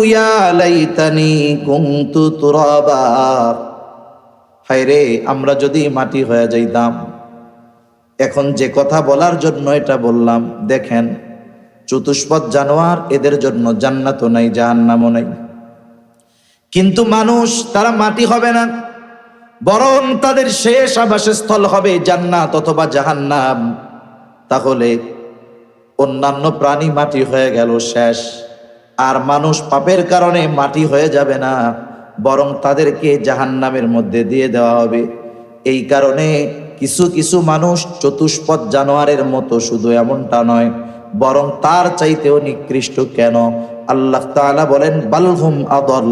ইয়া লাইতানি কুনতু তুরাবা, হায় রে আমরা যদি মাটি হয়ে যাইতাম। এখন যে কথা বলার জন্য এটা বললাম, দেখেন চতুষ্পদ জানোয়ার, এদের জন্য জান্নাতও নাই জাহান্নামও নাই, কিন্তু মানুষ তারা মাটি হবে না, বরং তাদের শেষ আবাসস্থল হবে জান্নাত অথবা জাহান্নাম। তাহলে অন্যান্য প্রাণী মাটি হয়ে গেল শেষ, আর মানুষ পাপের কারণে মাটি হয়ে যাবে না, বরং তাদেরকে জাহান্নামের মধ্যে দিয়ে দেওয়া হবে। এই কারণে কিছু কিছু মানুষ চতুষ্পদ জানোয়ারের মতো, শুধু এমনটা নয় বরং তার চাইতেও নিকৃষ্ট। কেন? আল্লাহ তাআলা বলেন বালহুম আদল,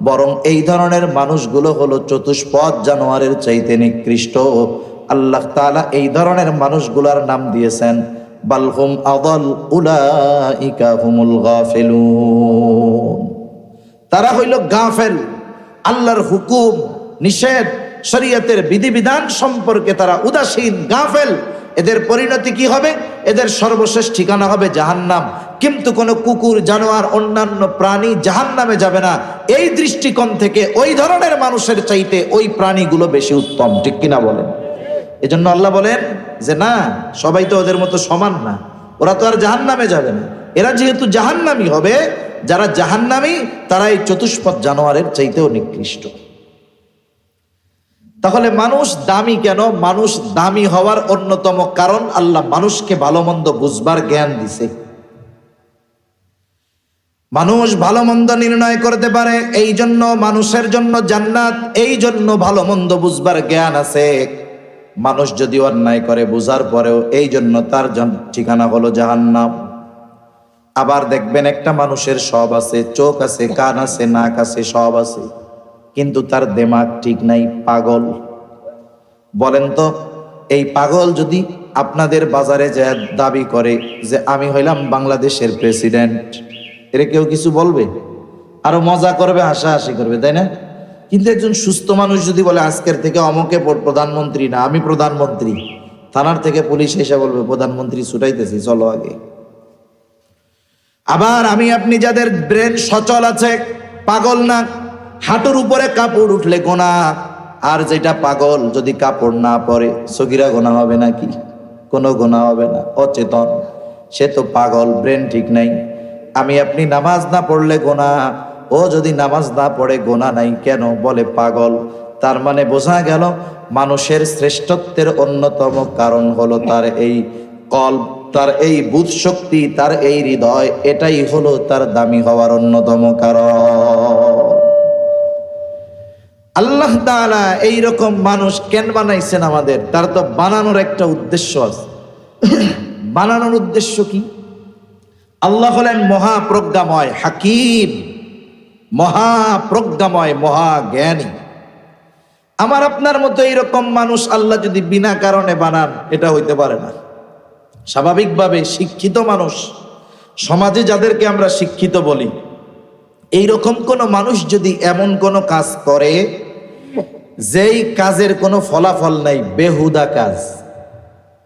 বরং এই ধরনের মানুষগুলো হলো চতুষ্পদ জানোয়ারের চাইতে নিকৃষ্ট। আল্লাহ তাআলা এই ধরনের মানুষগুলোর নাম দিয়েছেন বালহুম আদল উলাইকা হুমুল গাফিলুন। তারা হইল গাফেল, আল্লাহর হুকুম নিষেধ শরীয়তের বিধিবিধান সম্পর্কে তারা উদাসীন, গাফেল। এদের পরিণতি কি হবে? এদের সর্বশেষ ঠিকানা হবে জাহান্নাম। কিন্তু কোনো কুকুর, জানোয়ার, অন্যান্য প্রাণী জাহান্নামে যাবে না। এই দৃষ্টিকোণ থেকে ওই ধরনের মানুষের চাইতে ওই প্রাণীগুলো বেশি উত্তম, ঠিক কিনা বলেন? এজন্য আল্লাহ বলেন যে না, সবাই তো ওদের মতো সমান না, ওরা তো আর জাহান্নামে যাবে না। এরা যেহেতু জাহান্নামী হবে, যারা জাহান্নামী তারা এই চতুষ্পদ জানোয়ারের চাইতেও নিকৃষ্ট। তাহলে মানুষ দামি কেন? মানুষ দামি হওয়ার অন্যতম কারণ আল্লাহ মানুষকে ভালো মন্দ বুঝবার জ্ঞান দিছে। মানুষ ভালো মন্দ নির্ণয় করতে পারে, এই জন্য মানুষের জন্য জান্নাত, এই জন্য ভালো মন্দ বুঝবার জ্ঞান আছে। মানুষ যদি অন্যায় করে বুঝার পরেও, এই জন্য তার ঠিকানা হলো জাহান্নাম। আবার দেখবেন একটা মানুষের সব আছে, চোখ আছে, কান আছে, নাক আছে, সব আছে, কিন্তু তার দিমাগ ঠিক নাই, পাগল। বলেন তো, এই পাগল যদি আপনাদের বাজারে যায় দাবি করে যে আমি হইলাম বাংলাদেশের প্রেসিডেন্ট, এর কেউ কিছু বলবে? আরো মজা করবে, হাসাহাসি করবে, তাই না? কিন্তু একজন সুস্থ মানুষ যদি বলে আজকের থেকে অমকে প্রধানমন্ত্রী না, আমি প্রধানমন্ত্রী, থানার থেকে পুলিশ এসে বলবে প্রধানমন্ত্রী ছুটাইতেছি, চলো আগে। আবার আমি আপনি যাদের ব্রেন সচল আছে, পাগল না, হাঁটুর উপরে কাপড় উঠলে গোনা, আর যেটা পাগল যদি কাপড় না পরে সগীরা গোনা হবে নাকি? কোনো গোনা হবে না, অচেতন, সে তো পাগল, ব্রেন ঠিক নাই। আমি আপনি নামাজ না পড়লে গোনা, ও যদি নামাজ না পড়ে গোনা নাই কেন? বলে পাগল। তার মানে বোঝা গেল মানুষের শ্রেষ্ঠত্বের অন্যতম কারণ হলো তার এই কল্ব, তার এই বুধ শক্তি, তার এই হৃদয়, এটাই হলো তার দামি হওয়ার অন্যতম কারণ। আল্লাহ তাআলা এইরকম মানুষ কেন বানাইছেন আমাদের? তার তো বানানোর একটা উদ্দেশ্য আছে। বানানোর উদ্দেশ্য কি? আল্লাহ হলেন মহাপ্রজ্ঞাময় হাকিম, মহাপ্রজ্ঞাময়, মহাজ্ঞানী। আমার আপনার মতো এইরকম মানুষ আল্লাহ যদি বিনা কারণে বানান, এটা হইতে পারে না। স্বাভাবিকভাবে শিক্ষিত মানুষ, সমাজে যাদেরকে আমরা শিক্ষিত বলি, এইরকম কোন মানুষ যদি এমন কোন কাজ করে যেই কাজের কোনো ফলাফল নাই, বেহুদা কাজ,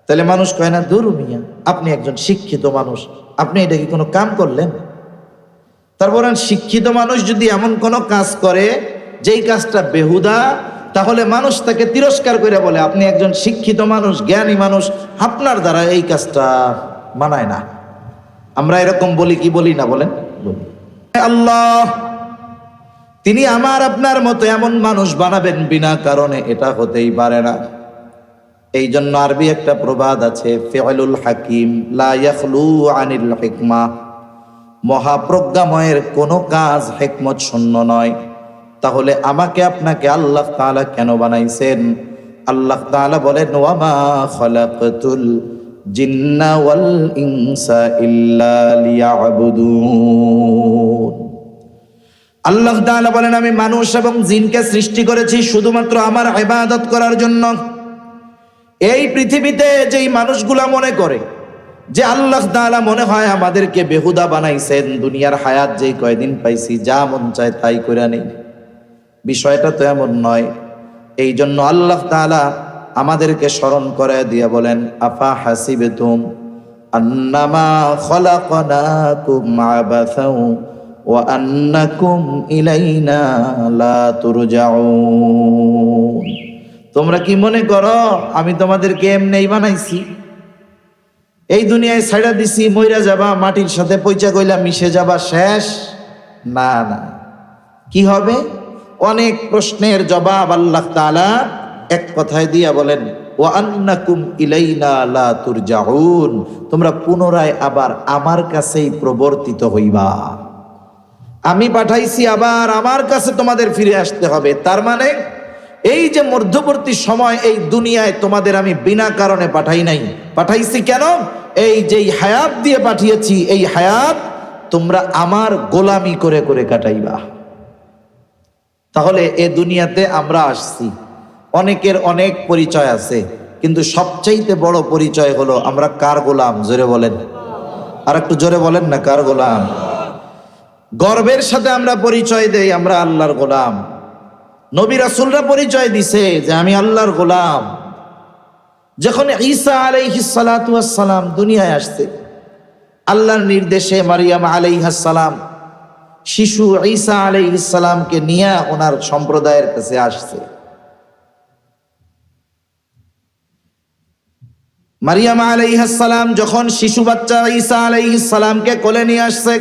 তাহলে মানুষ কয় না দূর মিয়া, আপনি একজন শিক্ষিত মানুষ, আপনি এটা কি কোনো কাম করলেন? তারপর শিক্ষিত মানুষ যদি এমন কোন কাজ করে যেই কাজটা বেহুদা, তাহলে মানুষ তাকে তিরস্কার করে বলে আপনি একজন শিক্ষিত মানুষ, জ্ঞানী মানুষ, আপনার দ্বারা এই কাজটা মানায় না। আমরা এরকম বলি কি বলি না? বলেন, বলি। আল্লাহ তিনি আমার আপনার মতো এমন মানুষ বানাবেন বিনা কারণে, এটা হতেই পারে না। এই জন্য আরবি একটা প্রবাদ আছে, ফিউলুল হাকিম লা ইয়াখলু আনিল হিকমা, মহাপ্রজ্ঞাময়ের কোনো কাজ হিকমত শূন্য নয়। তাহলে আমাকে আপনাকে আল্লাহ তাআলা কেন বানাইছেন? আল্লাহ তাআলা বলেন ওয়া মা খালাকতুল জিন্না ওয়াল ইনসা ইল্লা লিয়াবুদুন। আল্লাহ তাআলা বলেন আমি মানুষ এবং জিনকে সৃষ্টি করেছি শুধুমাত্র আমার ইবাদত করার জন্য। এই পৃথিবীতে যেই মানুষগুলা মনে করে যে আল্লাহ তাআলা মনে হয় আমাদেরকে বেহুদা বানাইছেন, দুনিয়ার হায়াত যেই কয়দিন পাইছি যা মন চায় তাই করে নেই, বিষয়টা তো এমন নয়। এই জন্য আল্লাহ তাআলা আমাদেরকে স্মরণ করে দিয়ে বলেন আফা হাসিবতুম আন্নামা খলাকনাকুম আবাসাও ওয়া আন্নাকুম ইলাইনা লা তুরজাউন। তোমরা কি মনে করো আমি তোমাদেরকে এমনিই বানাইছি, এই দুনিয়ায় ছাইড়া দিছি, মইরা যাবা, মাটির সাথে পয়চা কইলা মিশে যাবা, শেষ? না না, কি হবে? অনেক প্রশ্নের জবাব আল্লাহ তাআলা এক কথায় দিয়া বলেন, ওয়া আন্নাকুম ইলাইনা লা তুরজাউন, তোমরা পুনরায় আবার আমার কাছেই প্রবর্তিত হইবা। আমি পাঠাইছি, আবার আমার কাছে তোমাদের ফিরে আসতে হবে। তার মানে এই যে মধ্যবর্তী সময়, এই দুনিয়ায় তোমাদের আমি বিনা কারণে পাঠাই নাই। পাঠাইছি কেন? এই যে হায়াত দিয়ে পাঠিয়েছি, এই হায়াত তোমরা আমার গোলামি করে করে কাটাইবা। তাহলে এ দুনিয়াতে আমরা আসছি, অনেকের অনেক পরিচয় আছে, কিন্তু সবচাইতে বড় পরিচয় হলো আমরা কার গোলাম? জোরে বলেন, আর একটু জোরে বলেন না, কার গোলাম? গর্বের সাথে আমরা পরিচয় দেই আমরা আল্লাহর গোলাম। নবী রাসূলরা পরিচয় দিছে যে আমি আল্লাহর গোলাম। যখন ঈসা আলাইহিস সালাতু ওয়াস সালাম দুনিয়ায় আসছে, আল্লাহর নির্দেশে মারিয়াম আলাইহাস সালাম শিশু ঈসা আলাইহিস সালামকে নিয়ে ওনার সম্প্রদায়ের কাছে আসছে। মারিয়াম আলাইহাস সালাম যখন শিশু বাচ্চা ঈসা আলাইহিস সালামকে কোলে নিয়ে আসছে,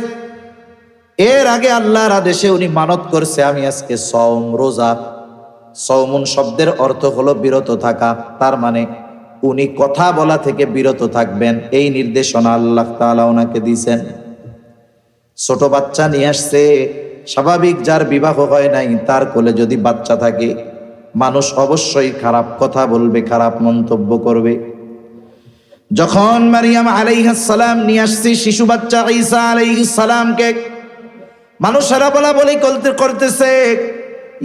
এর আগে আল্লাহর আদেশে উনি মানত করছে আমি আজকে সওম, রোজা। সওমুন শব্দের অর্থ হলো বিরত থাকা, তার মানে উনি কথা বলা থেকে বিরত থাকবেন, এই নির্দেশনা আল্লাহ তাআলা ওনাকে দিয়েছেন। ছোট বাচ্চা নিয়ে আসছে, স্বাভাবিক যার বিবাহ হয় নাই তার কোলে যদি বাচ্চা থাকে, মানুষ অবশ্যই খারাপ কথা বলবে, খারাপ মন্তব্য করবে। যখন মারিয়াম আলাইহিস সালাম নিয়ে আসছে শিশু বাচ্চা ঈসা আলাইহিস সালামকে, মানুষেরা বলা বলি করতেছে,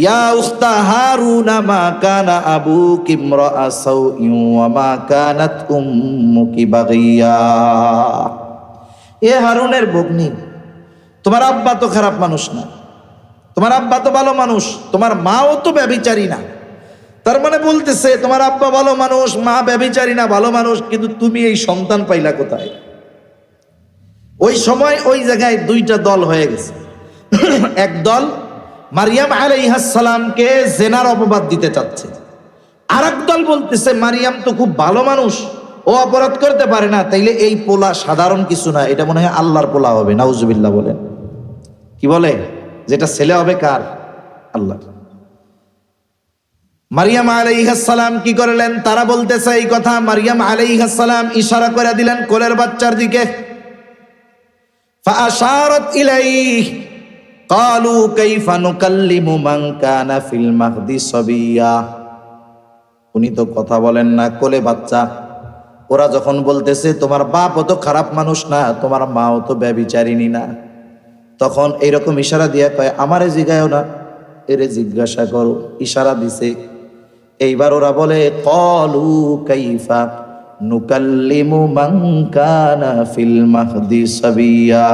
ইয়া উখতা হারুন মা কানা আবুকি ইমরাআ সাউইন ওয়া মা কানাত উম্মুকি বাগিয়া। এ হারুনের ভগ্নী, তোমার আব্বা তো খারাপ মানুষ না, তোমার আব্বা তো ভালো মানুষ, তোমার মাও তো ব্যভিচারী না। তার মানে বলতেছে তোমার আব্বা ভালো মানুষ, মা ব্যভিচারী না, ভালো মানুষ, কিন্তু তুমি এই সন্তান পাইলা কোথায়? ওই সময় ওই জায়গায় দুইটা দল হয়ে গেছে। এক দল মারিয়াম আলাইহিস সালামকে জেনার অপবাদ দিতে চাচ্ছে, আর এক দল বলতেছে মারিয়াম তো খুব ভালো মানুষ, ও অপরাধ করতে পারে না, তাইলে এই পোলা সাধারণ কিছু না, এটা মনে হয় আল্লাহর পোলা হবে। নাউজুবিল্লাহ বলেন। কি বলে? যেটা ছেলে হবে কার? আল্লাহ। মারিয়াম আলাইহিস সালাম কি করলেন? তারা বলতেছে এই কথা, মারিয়াম আলাইহিস সালাম ইশারা করে দিলেন কোলের বাচ্চার দিকে। ফাআশারাত ইলাইহি ক্বালু কাইফা নুকাল্লিমু মান কানা ফিল মাহদি সাবিয়া। উনি তো কথা বলেন না, কোলে বাচ্চা। ওরা যখন বলতেছে তোমার বাপও তো খারাপ মানুষ না, তোমার মাও তো ব্যভিচারিণী না, তখন এইরকম ইশারা দিয়া কয় আমারে জিগায়ও না, এরে জিজ্ঞাসা করো। ইশারা দিছে। এইবার ওরা বলে ক্বালু কাইফা নুকাল্লিমু মান কানা ফিল মাহদি সাবিয়া।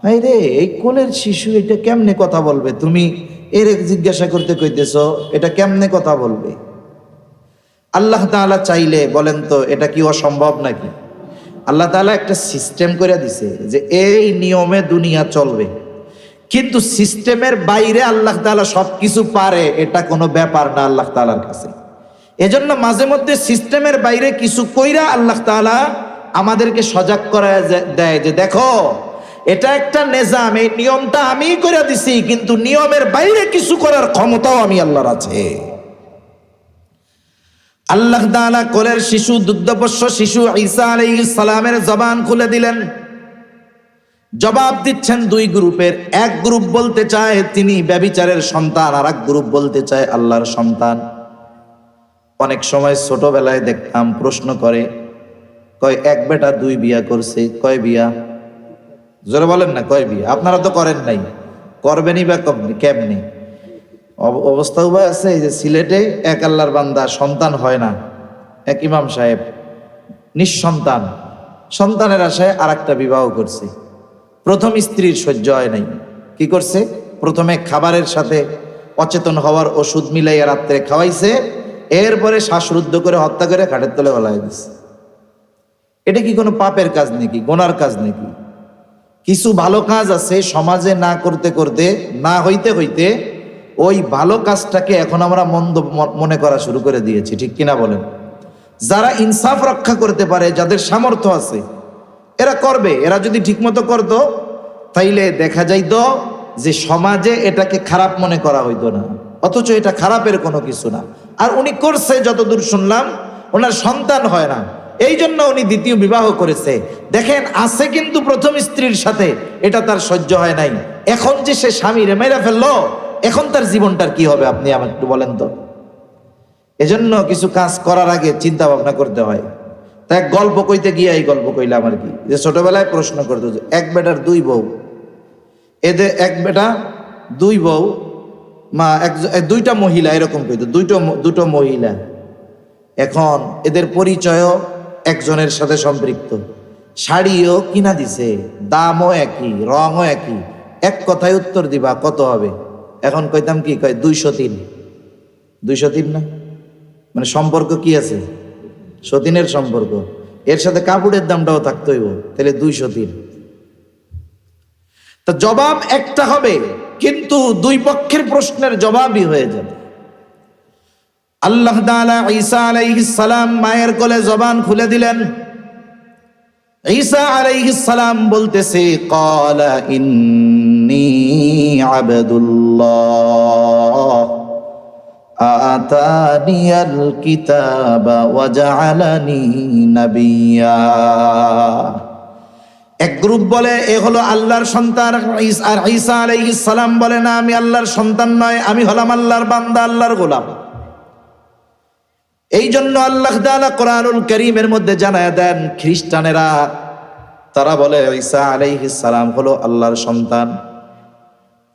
হায় রে, এই কোলের শিশু এটা কেমনে কথা বলবে? তুমি এর জিজ্ঞাসা করতে কইতেছ, এটা কেমনে কথা বলবে? আল্লাহ তাআলা চাইলে বলেন তো এটা কি অসম্ভব নাকি? আল্লাহ তাআলা একটা সিস্টেম করে দিছে যে এই নিয়মে দুনিয়া চলবে, কিন্তু সিস্টেমের বাইরে আল্লাহ তাআলা সবকিছু পারে, এটা কোনো ব্যাপার না আল্লাহ তাআলার কাছে। এজন্য মাঝে মধ্যে সিস্টেমের বাইরে কিছু কইরা আল্লাহ তাআলা আমাদেরকে সজাগ করা দেয় যে দেখো এটা একটা নিজাম, এই নিয়মটা আমি করে দিছি, কিন্তু নিয়মের বাইরে কিছু করার ক্ষমতাও আমি আল্লাহর আছে। আল্লাহ তাআলা কোলের শিশু, দুগ্ধপোষ্য শিশু ঈসা আলাইহিস সালামের জবান খুলে দিলেন। জবাব দিচ্ছেন দুই গ্রুপের, এক গ্রুপ বলতে চায় তিনি ব্যভিচারের সন্তান, আর এক গ্রুপ বলতে চায় আল্লাহর সন্তান। অনেক সময় ছোটবেলায় দেখতাম প্রশ্ন করে, কয় এক বেটা দুই বিয়া করছে, কয় বিয়া? জোরে বলেন না, কয় বিয়া? আপনারা তো করেন নাই, করবেনই বা কেমনি? অবস্থা উভয় আছে। এই যে সিলেটে এক আল্লাহর বান্দা সন্তান হয় না, এক ইমাম সাহেব নিঃসন্তান, সন্তানের আশায় আর একটা বিবাহ করছে। প্রথম স্ত্রীর সহ্য হয় নাই, কি করছে? প্রথমে খাবারের সাথে অচেতন হওয়ার ওষুধ মিলাইয়া রাত্রে খাওয়াইছে, এরপরে শ্বাসরুদ্ধ করে হত্যা করে খাটের তলে গলায় দিছে। এটা কি কোনো পাপের কাজ নাকি, গোনার কাজ নাকি? কিছু ভালো কাজ আছে সমাজে না করতে করতে, না হইতে হইতে ওই ভালো কাজটাকে এখন আমরা মন্দ মনে করা শুরু করে দিয়েছি, ঠিক কিনা বলেন? যারা ইনসাফ রক্ষা করতে পারে, যাদের সামর্থ্য আছে, এরা করবে। এরা যদি ঠিকমতো করতো তাইলে দেখা যাইতো যে সমাজে এটাকে খারাপ মনে করা হইতো না, অথচ এটা খারাপের কোনো কিছু না। আর উনি করছে, যতদূর শুনলাম ওনার সন্তান হয় না, এই জন্য উনি দ্বিতীয় বিবাহ করেছে। দেখেন, আছে কিন্তু প্রথম স্ত্রীর সাথে, এটা তার সহ্য হয় নাই। এখন যে সে স্বামীরে মেরে ফেললো, এখন তার জীবনটার কি হবে আপনি আমাকে একটু বলেন তো। এজন্য কিছু কাজ করার আগে চিন্তা ভাবনা করতে হয়। তাই গল্প কইতে গিয়ে এই গল্প কইলাম আর কি, যে ছোটবেলায় প্রশ্ন করতো যে এক বেটার দুই বউ, এদের এক বেটা দুই বউ, দুইটা মহিলা, এরকম কইতো, দুটো মহিলা। এখন এদের পরিচয়ও একজনের সাথে সম্পৃক্ত, শাড়িও কিনা দিছে, দামও একই, রঙও একই। এক কথায় উত্তর দিবা কত হবে? এখন কইতাম কি, কয় 203। 203 না, মানে সম্পর্ক কি আছে? সতীনের সম্পর্ক, এর সাথে কাপড়ের দামটাও থাকতে হইব, তাহলে 203। তা জবাব একটা হবে, কিন্তু দুই পক্ষের প্রশ্নের জবাবই হয়ে যাবে। আল্লাহ তাআলা ঈসা আলাইহিস সালাম মায়ের কোলে জবান খুলে দিলেন। ঈসা আলাইহিস সালাম বলতেছে, ক্বালা ইন্নী আবদুল্লাহ আতানিয়াল কিতাবা ওয়া জাআলানি নাবিয়্যা। এক গ্রুপ বলে এ হলো আল্লাহর সন্তান, আর ঈসা আলাইহিস সালাম বলে না, আমি আল্লাহর সন্তান নয়, আমি হলাম আল্লাহর বান্দা, আল্লাহর গোলাম। এই জন্য আল্লাহ তাআলা কোরআনুল কারীমের মধ্যে জানায়া দেন, খ্রিস্টানেরা তারা বলে ঈসা আলাইহিস সালাম হলো আল্লাহর সন্তান,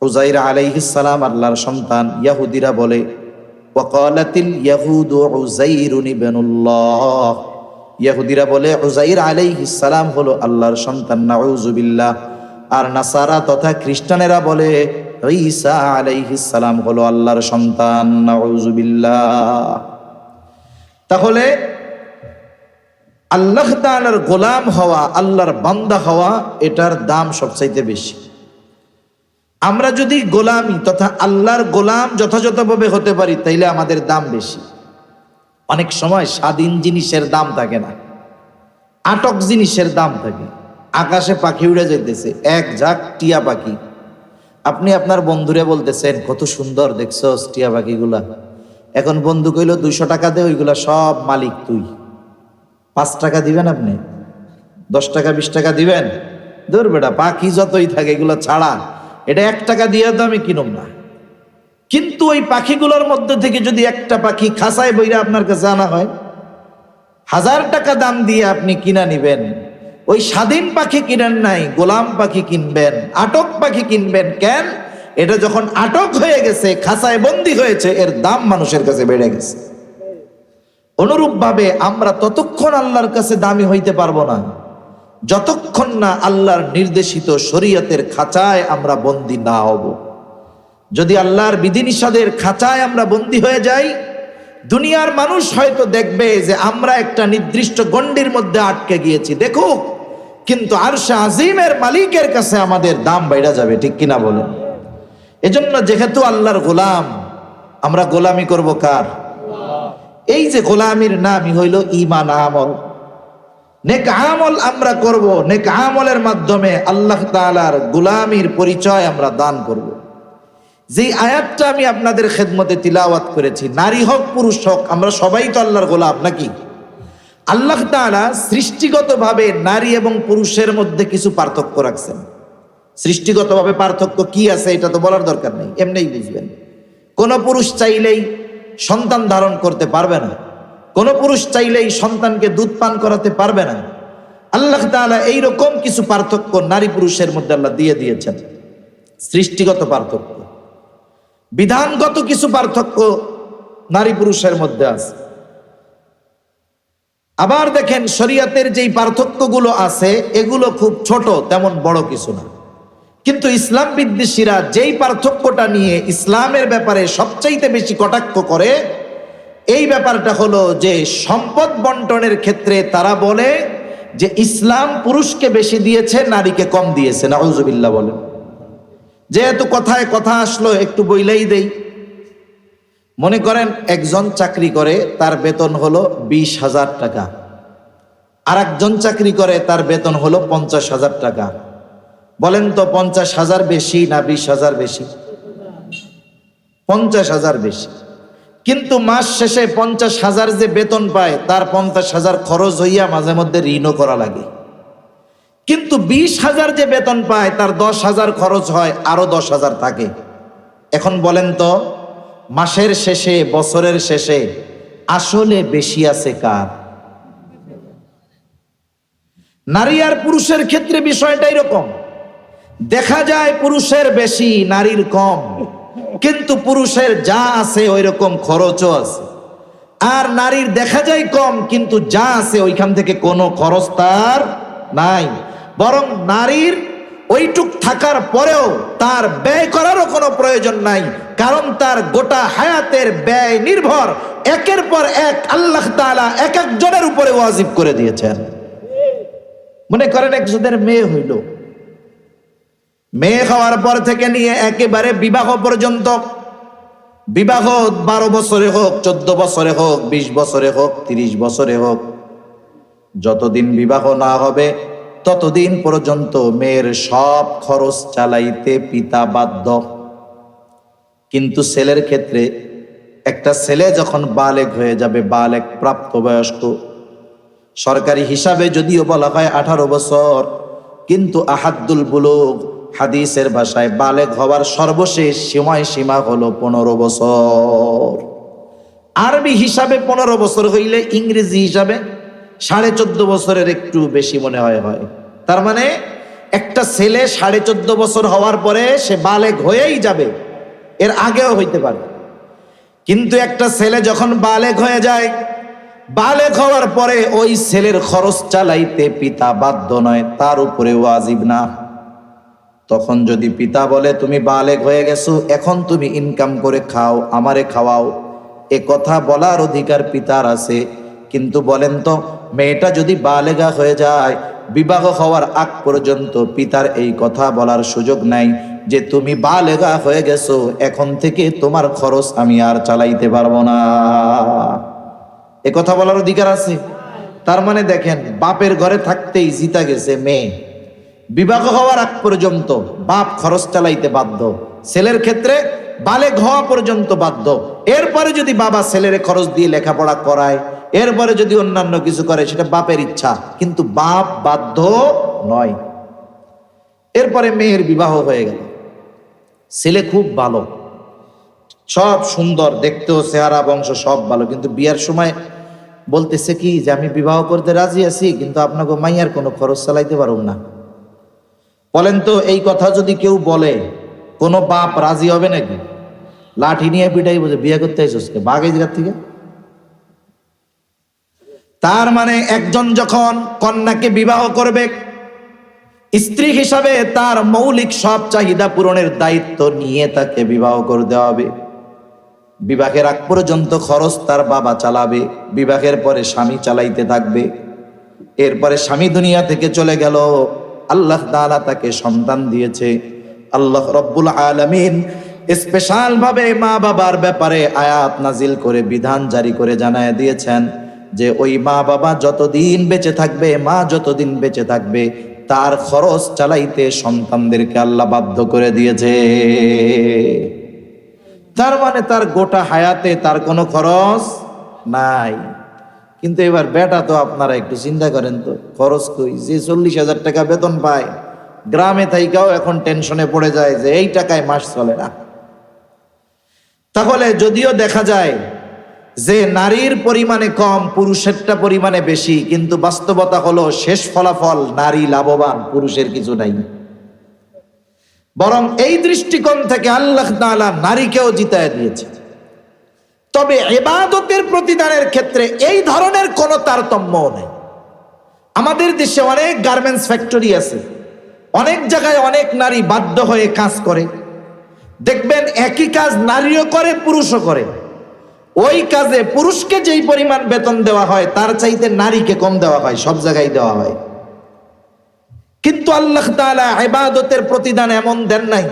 উযাইর আলাইহিস সালাম আল্লাহর সন্তান। ইহুদিরা বলে ওয়াকালাতিল ইয়াহুদু উযাইরুন ইবনুল্লাহ, ইহুদিরা বলে উযাইর আলাইহিস সালাম হলো আল্লাহর সন্তান, নাউযুবিল্লাহ। আর নাসারা তথা খ্রিস্টানেরা বলে ঈসা আলাইহিস সালাম হলো আল্লাহর সন্তান, নাউযুবিল্লাহ। তাহলে আল্লাহ তাআলার গোলাম হওয়া, আল্লাহর বান্দা হওয়া, এটার দাম সবচাইতে বেশি। আমরা যদি গোলামি তথা আল্লাহর গোলাম যথাযথভাবে হতে পারি, তাইলে আমাদের দাম বেশি। অনেক সময় স্বাধীন জিনিসের দাম থাকে না, আটক জিনিসের দাম থাকে। আকাশে পাখি উড়ে যাইতেছে, এক ঝাঁক টিয়া পাখি, আপনি আপনার বন্ধুরে বলতেছেন কত সুন্দর দেখছস টিয়া পাখিগুলা। এখন বন্ধু কইল 200 টাকা দে, ওইগুলা সব মালিক তুই। 5 টাকা দিবেন আপনি? 10 টাকা 20 টাকা দিবেন? দূর বেটা, পাখি যতই থাকে এগুলো ছাড়া, এটা 1 টাকা দিয়ে তো আমি কিনুম না। কিন্তু ওই পাখিগুলোর মধ্যে থেকে যদি একটা পাখি খাঁচায় বইরা আপনার কাছে আনা হয়, 1000 টাকা দাম দিয়ে আপনি কিনা নিবেন। ওই স্বাধীন পাখি কিনেন নাই, গোলাম পাখি কিনবেন, আটক পাখি কিনবেন। কেন? এটা যখন আটক হয়ে গেছে, খাঁচায় বন্দী হয়েছে, এর দাম মানুষের কাছে বেড়ে গেছে। অনুরূপভাবে আমরা ততক্ষণ আল্লাহর কাছে দামি হইতে পারবো না যতক্ষণ না আল্লাহর নির্দেশিত শরীয়তের খাঁচায় আমরা বন্দী না হব। যদি আল্লাহর বিধিনিষেধের খাঁচায় আমরা বন্দী হয়ে যাই, দুনিয়ার মানুষ হয়তো দেখবে যে আমরা একটা নির্দিষ্ট গণ্ডির মধ্যে আটকে গিয়েছি, দেখুক, কিন্তু আরশে আজিমের মালিকের কাছে আমাদের দাম বাইরা যাবে, ঠিক কিনা বলেন? এজন্য যেহেতু আল্লাহর গোলাম, আমরা গোলামি করব কার? এই যে গোলামির নামই হইল ঈমান, আমল। নেক আমল আমরা করব, নেক আমলের মাধ্যমে আল্লাহ তাআলার গোলামির পরিচয় আমরা দান করব। যে আয়াতটা আমি আপনাদের খেদমতে তিলাওয়াত করেছি, নারী হোক পুরুষ হোক, আমরা সবাই তো আল্লাহর গোলাম, নাকি? আল্লাহ তাআলা সৃষ্টিগতভাবে নারী এবং পুরুষের মধ্যে কিছু পার্থক্য রাখছেন। সৃষ্টিগতভাবে পার্থক্য কি আছে এটা তো বলার দরকার নেই, এমনিই বুঝবেন। কোন পুরুষ চাইলেই সন্তান ধারণ করতে পারবে না, কোন পুরুষ চাইলেই সন্তানকে দুধ পান করাতে পারবে না। আল্লাহ তাআলা এইরকম কিছু পার্থক্য নারী পুরুষের মধ্যে আল্লাহ দিয়ে দিয়েছেন। সৃষ্টিগত পার্থক্য, বিধানগত কিছু পার্থক্য নারী পুরুষের মধ্যে আছে। আবার দেখেন, শরীয়তের যেই পার্থক্যগুলো আছে এগুলো খুব ছোট, তেমন বড় কিছু না। কিন্তু ইসলাম বিদ্বেষীরা যেই পার্থক্যটা নিয়ে ইসলামের ব্যাপারে সবচাইতে বেশি কটাক্ষ করে, এই ব্যাপারটা হলো যে সম্পদ বন্টনের ক্ষেত্রে তারা বলে যে ইসলাম পুরুষকে বেশি দিয়েছে, নারীকে কম দিয়েছে। নাউজুবিল্লাহ বলেন। যেহেতু কথায় কথা আসলো একটু বইলেই দেই। মনে করেন একজন চাকরি করে, তার বেতন হলো 20,000 টাকা, আর একজন চাকরি করে, তার বেতন হলো 50,000 টাকা। বলেন তো 50,000 বেশি না 20,000 বেশি? 50,000 বেশি। কিন্তু মাস শেষে 50,000 যে বেতন পায়, তার 50,000 খরচ হইয়া মাঝে মধ্যে ঋণও করা লাগে। কিন্তু 20,000 যে বেতন পায়, তার 10,000 খরচ হয়, আরো 10,000 থাকে। এখন বলেন তো মাসের শেষে, বছরের শেষে আসলে বেশি আছে কার? নারী আর পুরুষের ক্ষেত্রে বিষয়টা এরকম। দেখা যায় পুরুষের বেশি, নারীর কম, কিন্তু পুরুষের যা আছে ওই রকম খরচও আছে। আর নারীর দেখা যায় কম, কিন্তু যা আছে ওইখান থেকে কোনো খরচ তার নাই। বরং নারীর ওইটুক থাকার পরেও তার ব্যয় করারও কোনো প্রয়োজন নাই, কারণ তার গোটা হায়াতের ব্যয় নির্ভর একের পর এক আল্লাহ তাআলা এক একজনের উপরে ওয়াজিব করে দিয়েছেন। মনে করেন একজনের মেয়ে হইল, মেয়ে হওয়ার পর থেকে নিয়ে একেবারে বিবাহ পর্যন্ত, বিবাহ 12 বছরে হোক, 14 বছরে হোক, 20 বছরে হোক, 30 বছরে হোক, যতদিন বিবাহ না হবে ততদিন পর্যন্ত মেয়ের সব খরচ চালাইতে পিতা বাধ্য। কিন্তু ছেলের ক্ষেত্রে একটা ছেলে যখন বালেগ হয়ে যাবে, বালেগ প্রাপ্তবয়স্ক, সরকারি হিসাবে যদিও বলা হয় 18 বছর, কিন্তু আহাদ্দুল বুলুগ হাদিসের ভাষায় বালেগ হওয়ার সর্বশেষ সীমা হলো 15 বছর। আরবি হিসাবে 15 বছর হইলে ইংরেজি হিসাবে 14.5 বছরের একটু বেশি মনে হয়। তার মানে একটা ছেলে 14.5 বছর হওয়ার পরে সে বালেগ হয়েই যাবে, এর আগেও হইতে পারে। কিন্তু একটা ছেলে যখন বালেগ হয়ে যায়, বালেগ হওয়ার পরে ওই ছেলের খরচ চালাইতে পিতা বাধ্য নয়, তার উপরে ওয়াজিব না। তখন যদি পিতা বলে তুমি বালেগ হয়ে গেছো, এখন তুমি ইনকাম করে খাও, আমারে খাওয়াও, এ কথা বলার অধিকার পিতার আছে। কিন্তু বলেন তো মেয়েটা যদি বালেগা হয়ে যায়, বিবাহ হওয়ার আগ পর্যন্ত পিতার এই কথা বলার সুযোগ নাই যে তুমি বালেগা হয়ে গেছো, এখন থেকে তোমার খরচ আমি আর চালাইতে পারবো না। এ কথা বলার অধিকার আছে? তার মানে দেখেন, বাপের ঘরে থাকতেই জিতা গেছে মেয়ে, বিবাহ হওয়ার আগ পর্যন্ত বাপ খরচ চালাইতে বাধ্য। ছেলের ক্ষেত্রে বালেগ হওয়া পর্যন্ত বাধ্য। এরপরে যদি বাবা ছেলের খরচ দিয়ে লেখাপড়া করায়, এরপরে যদি অন্যান্য কিছু করে, সেটা বাপের ইচ্ছা, কিন্তু বাপ বাধ্য নয়। এরপরে মেয়ের বিবাহ হয়ে গেল, ছেলে খুব ভালো, সব সুন্দর, দেখতেও চেহারা বংশ সব ভালো, কিন্তু বিয়ার সময় বলতেছে কি যে আমি বিবাহ করতে রাজি আছি, কিন্তু আপনাকে মাইয়ার কোনো খরচ চালাইতে পারব না। বলেন তো এই কথা যদি কেউ বলে, কোনো বাপ রাজি হবে নাকি? লাঠি নিয়ে পিটাই, বোঝে বিয়ে করতে আইসোস কে, বাঘ এই জায়গার থেকে। তার মানে একজন যখন কন্যাকে বিবাহ করবে, স্ত্রী হিসাবে তার মৌলিক সব চাহিদা পূরণের দায়িত্ব নিয়ে তাকে বিবাহ করতে হবে। বিবাহের আগ পর্যন্ত খরচ তার বাবা চালাবে, বিবাহের পরে স্বামী চালাইতে থাকবে। এরপরে স্বামী দুনিয়া থেকে চলে গেল, আল্লাহ তাআলা তাকে সন্তান দিয়েছে। আল্লাহ রব্বুল আলামিন স্পেশাল ভাবে মা বাবার ব্যাপারে আয়াত নাজিল করে বিধান জারি করে জানায় দিয়েছেন যে ওই মা বাবা যতদিন বেঁচে থাকবে, মা যতদিন বেঁচে থাকবে, তার খরচ চালাইতে সন্তানদেরকে আল্লাহ বাধ্য করে দিয়েছে। তার মানে তার গোটা হায়াতে তার কোনো খরচ নাই। কিন্তু এবার বেটা তো আপনারা একটু চিন্তা করেন তো, খরচ কই? যে 40,000 টাকা বেতন পায়, গ্রামে থাইকাও এখন টেনশনে পড়ে যায় যে এই টাকায় মাস চলে না। তাহলে যদিও দেখা যায় যে নারীর পরিমাণে কম, পুরুষেরটা পরিমাণে বেশি, কিন্তু বাস্তবতা হলো শেষ ফলাফল নারী লাভবান, পুরুষের কিছু নাই। বরং এই দৃষ্টিকোণ থেকে আল্লাহ তাআলা নারীকেও জিতায় দিয়েছে। তবে ইবাদতের প্রতিদানের ক্ষেত্রে এই ধরনের কোনো তারতম্য নেই। আমাদের দেশে অনেক গার্মেন্টস ফ্যাক্টরি আছে, অনেক জায়গায় অনেক নারী বাধ্য হয়ে কাজ করে। দেখবেন একই কাজ নারীও করে, পুরুষও করে। ওই কাজে পুরুষকে যেই পরিমাণ বেতন দেওয়া হয় তার চাইতে নারীকে কম দেওয়া হয়, সব জায়গায় দেওয়া হয়। কিন্তু আল্লাহ তাআলা ইবাদতের প্রতিদান এমন দেন নাই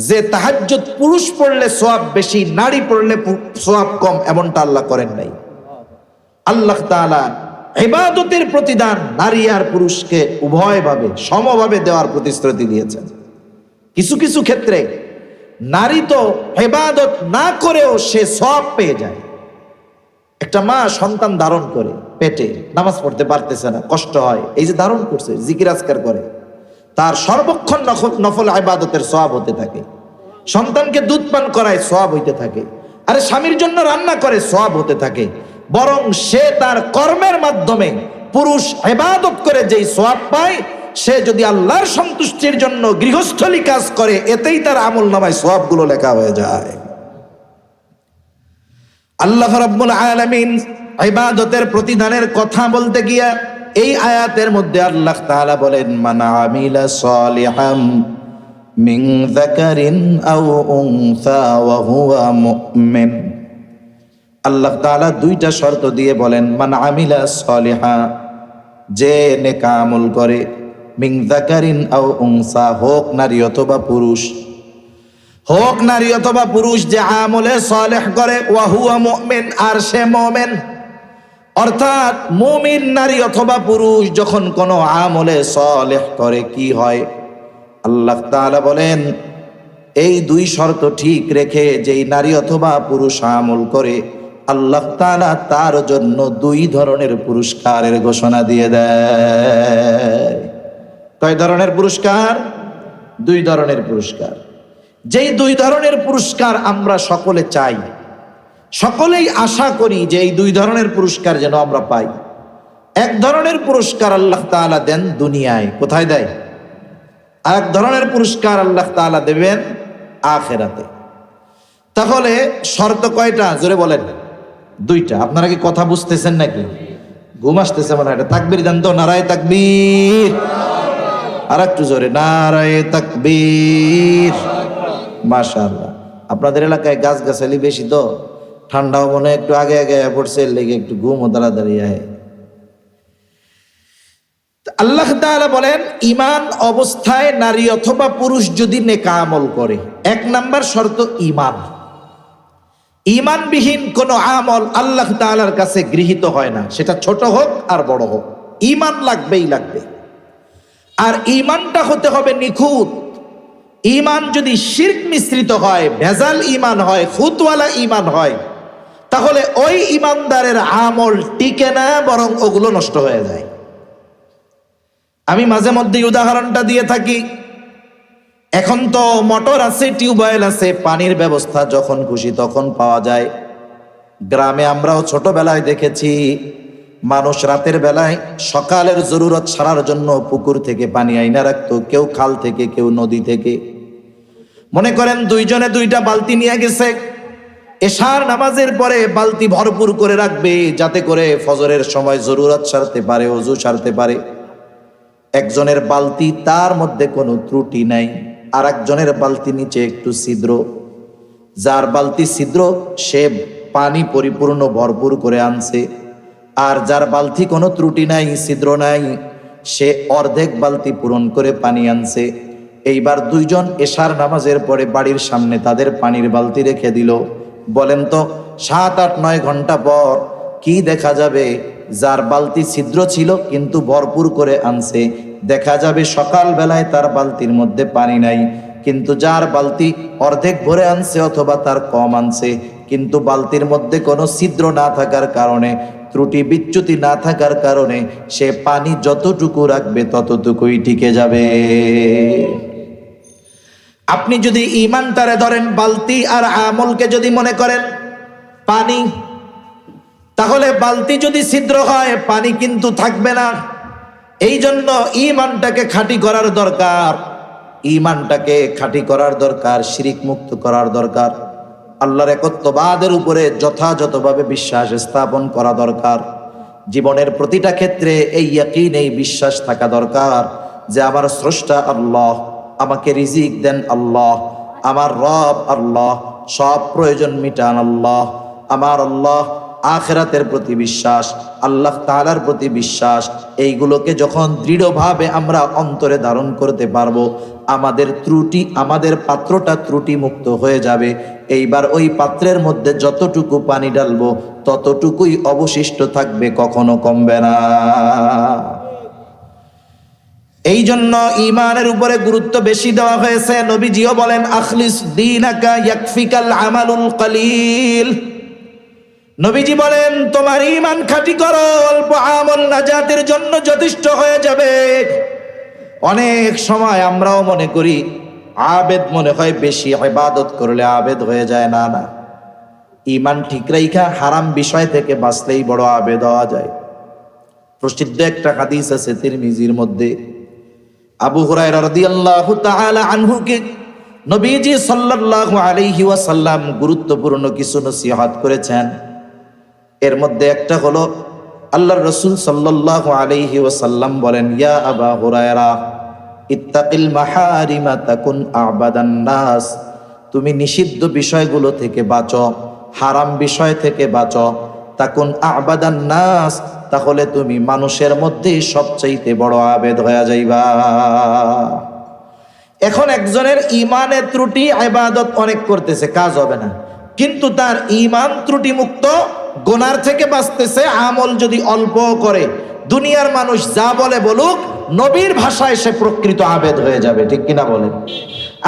যে তাহাজ্জুদ পুরুষ পড়লে সওয়াব বেশি, নারী পড়লে সওয়াব কম, এমনটা আল্লাহ করেন নাই। আল্লাহ তাআলা ইবাদতের প্রতিদান নারী আর পুরুষকে উভয়ভাবে সমভাবে দেওয়ার প্রতিশ্রুতি দিয়েছেন। কিছু কিছু ক্ষেত্রে নারী তো ইবাদত না করেও সে সওয়াব পেয়ে যায়। একটা মা সন্তান ধারণ করে পেটে, নামাজ পড়তে পারতেছে না, কষ্ট হয়, এই যে ধারণ করছে, জিকির আজকার করে, তার সর্বক্ষণ নফল ইবাদতের সওয়াব হতে থাকে। সন্তানকে দুধ পান করায় সওয়াব হইতে থাকে, আরে স্বামীর জন্য রান্না করে সওয়াব হতে থাকে। বরং সে তার কর্মের মাধ্যমে পুরুষ ইবাদত করে যেই সওয়াব পায়, সে যদি আল্লাহর সন্তুষ্টির জন্য গৃহস্থলী কাজ করে, এতেই তার আমলনামায় সওয়াবগুলো লেখা হয়ে যায়। আল্লাহ রাব্বুল আলামিন ইবাদতের প্রতিদানের কথা বলতে গিয়া এই আয়াতের মধ্যে আল্লাহ তাআলা বলেন, মান আমিলা সালিহাম মিন যাকারিন আও উনসা ওয়া হুয়া মুমিন। আল্লাহ তাআলা দুইটা শর্ত দিয়ে বলেন, মান আমিলা সালিহা, যে নেক আমল করে, মিন যাকারিন আও উনসা, হোক নারী অথবা পুরুষ, হোক নারী অথবা পুরুষ, যে আমলে সালেহ করে, ওয়া হুয়া মুমিন, আর সে মুমিন। অর্থাৎ মুমিন নারী অথবা পুরুষ যখন কোনো আমলে সালেহ করে কি হয়, আল্লাহ তাআলা বলেন এই দুই শর্ত ঠিক রেখে যেই নারী অথবা পুরুষ আমল করে, আল্লাহ তাআলা তার জন্য দুই ধরনের পুরস্কারের ঘোষণা দিয়ে দেয়। কয় ধরনের পুরস্কার? দুই ধরনের পুরস্কার। যেই দুই ধরনের পুরস্কার আমরা সকলে চাই, সকলেই আশা করি যে এই দুই ধরনের পুরস্কার যেন আমরা পাই। এক ধরনের পুরস্কার আল্লাহ তাআলা দেন দুনিয়ায়, কোথায় দেয়? আর এক ধরনের পুরস্কার আল্লাহ তাআলা দেবেন আখিরাতে। তাহলে শর্ত কয়টা? জোরে বলেন। দুইটা। আপনারা কি কথা বুঝতেছেন নাকি? ঘুম আসতেছে মনে হয়। তাকবীর দেন তো, নারায়ে তাকবীর। আর একটু জোরে, নারায়ে তাকবীর। মাশাআল্লাহ। আপনাদের এলাকায় গাছগাছালি বেশি তো ঠান্ডাও মনে একটু আগে আগে পড়ছে, লেগে একটু ঘুমও তাড়াতাড়ি আয়। আল্লাহ তাআলা বলেন ঈমান অবস্থায় নারী অথবা পুরুষ যদি নেক আমল করে, এক নাম্বার শর্ত ঈমান। ঈমানবিহীন কোনো আমল আল্লাহ তাআলার কাছে গৃহীত হয় না, সেটা ছোট হোক আর বড় হোক, ঈমান লাগবেই লাগবে। আর ঈমানটা হতে হবে নিখুঁত। ঈমান যদি শিরক মিশ্রিত হয়, ভেজাল ঈমান হয়, খুঁতওয়ালা ঈমান হয়, তাহলে ওই ঈমানদারের আমল টিকে না, বরং ওগুলো নষ্ট হয়ে যায়। আমি মাঝে মধ্যে উদাহরণটা দিয়ে থাকি। এখন তো মোটর আছে, টিউবওয়েল আছে, পানির ব্যবস্থা যখন খুশি তখন পাওয়া যায়। গ্রামে আমরাও ছোটবেলায় দেখেছি মানুষ রাতের বেলায় সকালের জরুরত সারার জন্য পুকুর থেকে পানি আইনা রাখতো, কেউ খাল থেকে, কেউ নদী থেকে। মনে করেন দুইজনে দুইটা বালতি নিয়ে গেছে, এশার নামাজের পরে বালতি ভরপুর করে রাখবে, যাতে করে ফজরের সময় জরুরত সারতে পারে, ওযু সারতে পারে। একজনের বালতি তার মধ্যে কোনো ত্রুটি নাই, আর একজনের বালতি নিচে একটু ছিদ্র। যার বালতি ছিদ্র সে পানি পরিপূর্ণ ভরপুর করে আনছে, আর যার বালতি কোনো ত্রুটি নাই, ছিদ্র নাই, সে অর্ধেক বালতি পূরণ করে পানি আনছে। এইবার দুইজন এশার নামাজের পরে বাড়ির সামনে তাদের পানির বালতি রেখে দিল। বলেন তো 7, 8, 9 ঘন্টা পর কি দেখা যাবে? যার বালতি ছিদ্র ছিল কিন্তু ভরপুর করে আনছে, দেখা যাবে সকাল বেলায় তার বালতির মধ্যে পানি নাই। কিন্তু যার বালতি অর্ধেক ভরে আনছে অথবা তার কম আনছে, কিন্তু বালতির মধ্যে কোনো ছিদ্র না থাকার কারণে, ত্রুটি বিচ্যুতি না থাকার কারণে সে পানি যতটুকু রাখবে ততটুকুই টিকে যাবে। আপনি যদি ঈমানটারে ধরেন, বালতি আর আমলকে যদি মনে করেন পানি, তাহলে বালতি যদি ছিদ্র হয় পানি কিন্তু থাকবে না। এই জন্য ঈমানটাকে খাঁটি করার দরকার, ঈমানটাকে খাঁটি করার দরকার, শিরিক মুক্ত করার দরকার। আল্লাহর একত্ববাদের উপরে যথাযথভাবে বিশ্বাস স্থাপন করা দরকার। জীবনের প্রতিটা ক্ষেত্রে এই ইয়াকিন, এই বিশ্বাস থাকা দরকার যে আমার স্রষ্টা আল্লাহ, আমাকে রিজিক দেন আল্লাহ, আমার রব আল্লাহ, সব প্রয়োজন মিটান আল্লাহ, আমার আল্লাহ, আখিরাতের প্রতি বিশ্বাস, আল্লাহ তাআলার প্রতি বিশ্বাস, এইগুলোকে যখন দৃঢ়ভাবে আমরা অন্তরে ধারণ করতে পারবো, আমাদের ত্রুটি, আমাদের পাত্রটা ত্রুটি মুক্ত হয়ে যাবে। এইবার ওই পাত্রের মধ্যে যতটুকু পানি ঢালবো ততটুকুই অবশিষ্ট থাকবে, কখনো কমবে না। এই জন্য ঈমানের উপরে গুরুত্ব বেশি দেওয়া হয়েছে। নবীজিও বলেন, আখলিস দীনাকা ইয়াকফিকাল আমালুল কলিল। নবীজি বলেন, তোমার ঈমান খাঁটি করো, অল্প আমল নাজাতের জন্য যথেষ্ট হয়ে যাবে। অনেক সময় আমরাও মনে করি আবেদ মনে হয় বেশি ইবাদত করলে আবেদ হয়ে যায়। না না, ঈমান ঠিক রাইখা হারাম বিষয় থেকে বাঁচলেই বড় আবেদ হওয়া যায়। প্রসিদ্ধ একটা হাদিস আছে তিরমিজির মধ্যে, আবু হুরায়রা রাদিয়াল্লাহু তাআলা আনহুকে নবীজি সাল্লাল্লাহু আলাইহি ওয়াসাল্লাম গুরুত্বপূর্ণ কিছু নসিহত করেছেন। এর মধ্যে একটা হলো, আল্লাহর রাসূল সাল্লাল্লাহু আলাইহি ওয়াসাল্লাম বলেন, ইয়া আবা হুরায়রা ইত্তাকিল মাহারিমা তাকুন আবাদান নাস। তুমি নিষিদ্ধ বিষয়গুলো থেকে বাঁচো, হারাম বিষয় থেকে বাঁচো। তাকুন আবাদান নাস, তাহলে তুমি মানুষের মধ্যে সবচাইতে বড় আবেদ হয়ে যাইবা। এখন একজনের ঈমানের ত্রুটি, ইবাদত অনেক করতেছে, কাজ হবে না, কিন্তু তার ঈমান ত্রুটি মুক্ত, গুনার থেকে বাঁচতেছে। আমল যদি অল্প করে, দুনিয়ার মানুষ যা বলে বলুক, নবীর ভাষায় সে প্রকৃত আবেদ হয়ে যাবে। ঠিক কিনা বলেন?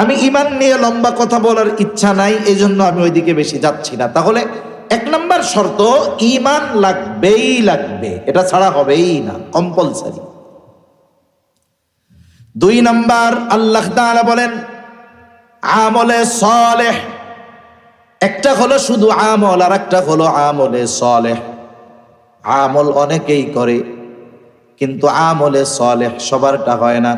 আমি ঈমান নিয়ে লম্বা কথা বলার ইচ্ছা নাই, এই জন্য আমি ওইদিকে বেশি যাচ্ছি না। তাহলে এক নম্বর শর্ত, ঈমান লাগবেই লাগবে, এটা ছাড়া হবেই না, কম্পালসারি। দুই নাম্বার, আল্লাহ তাআলা বলেন আমলে সালেহ। একটা হলো শুধু আমল, আর একটা হলো আমলে সালেহ। আমল অনেকেই করে, কিন্তু আমলে সালেহ সবারটা হয় না।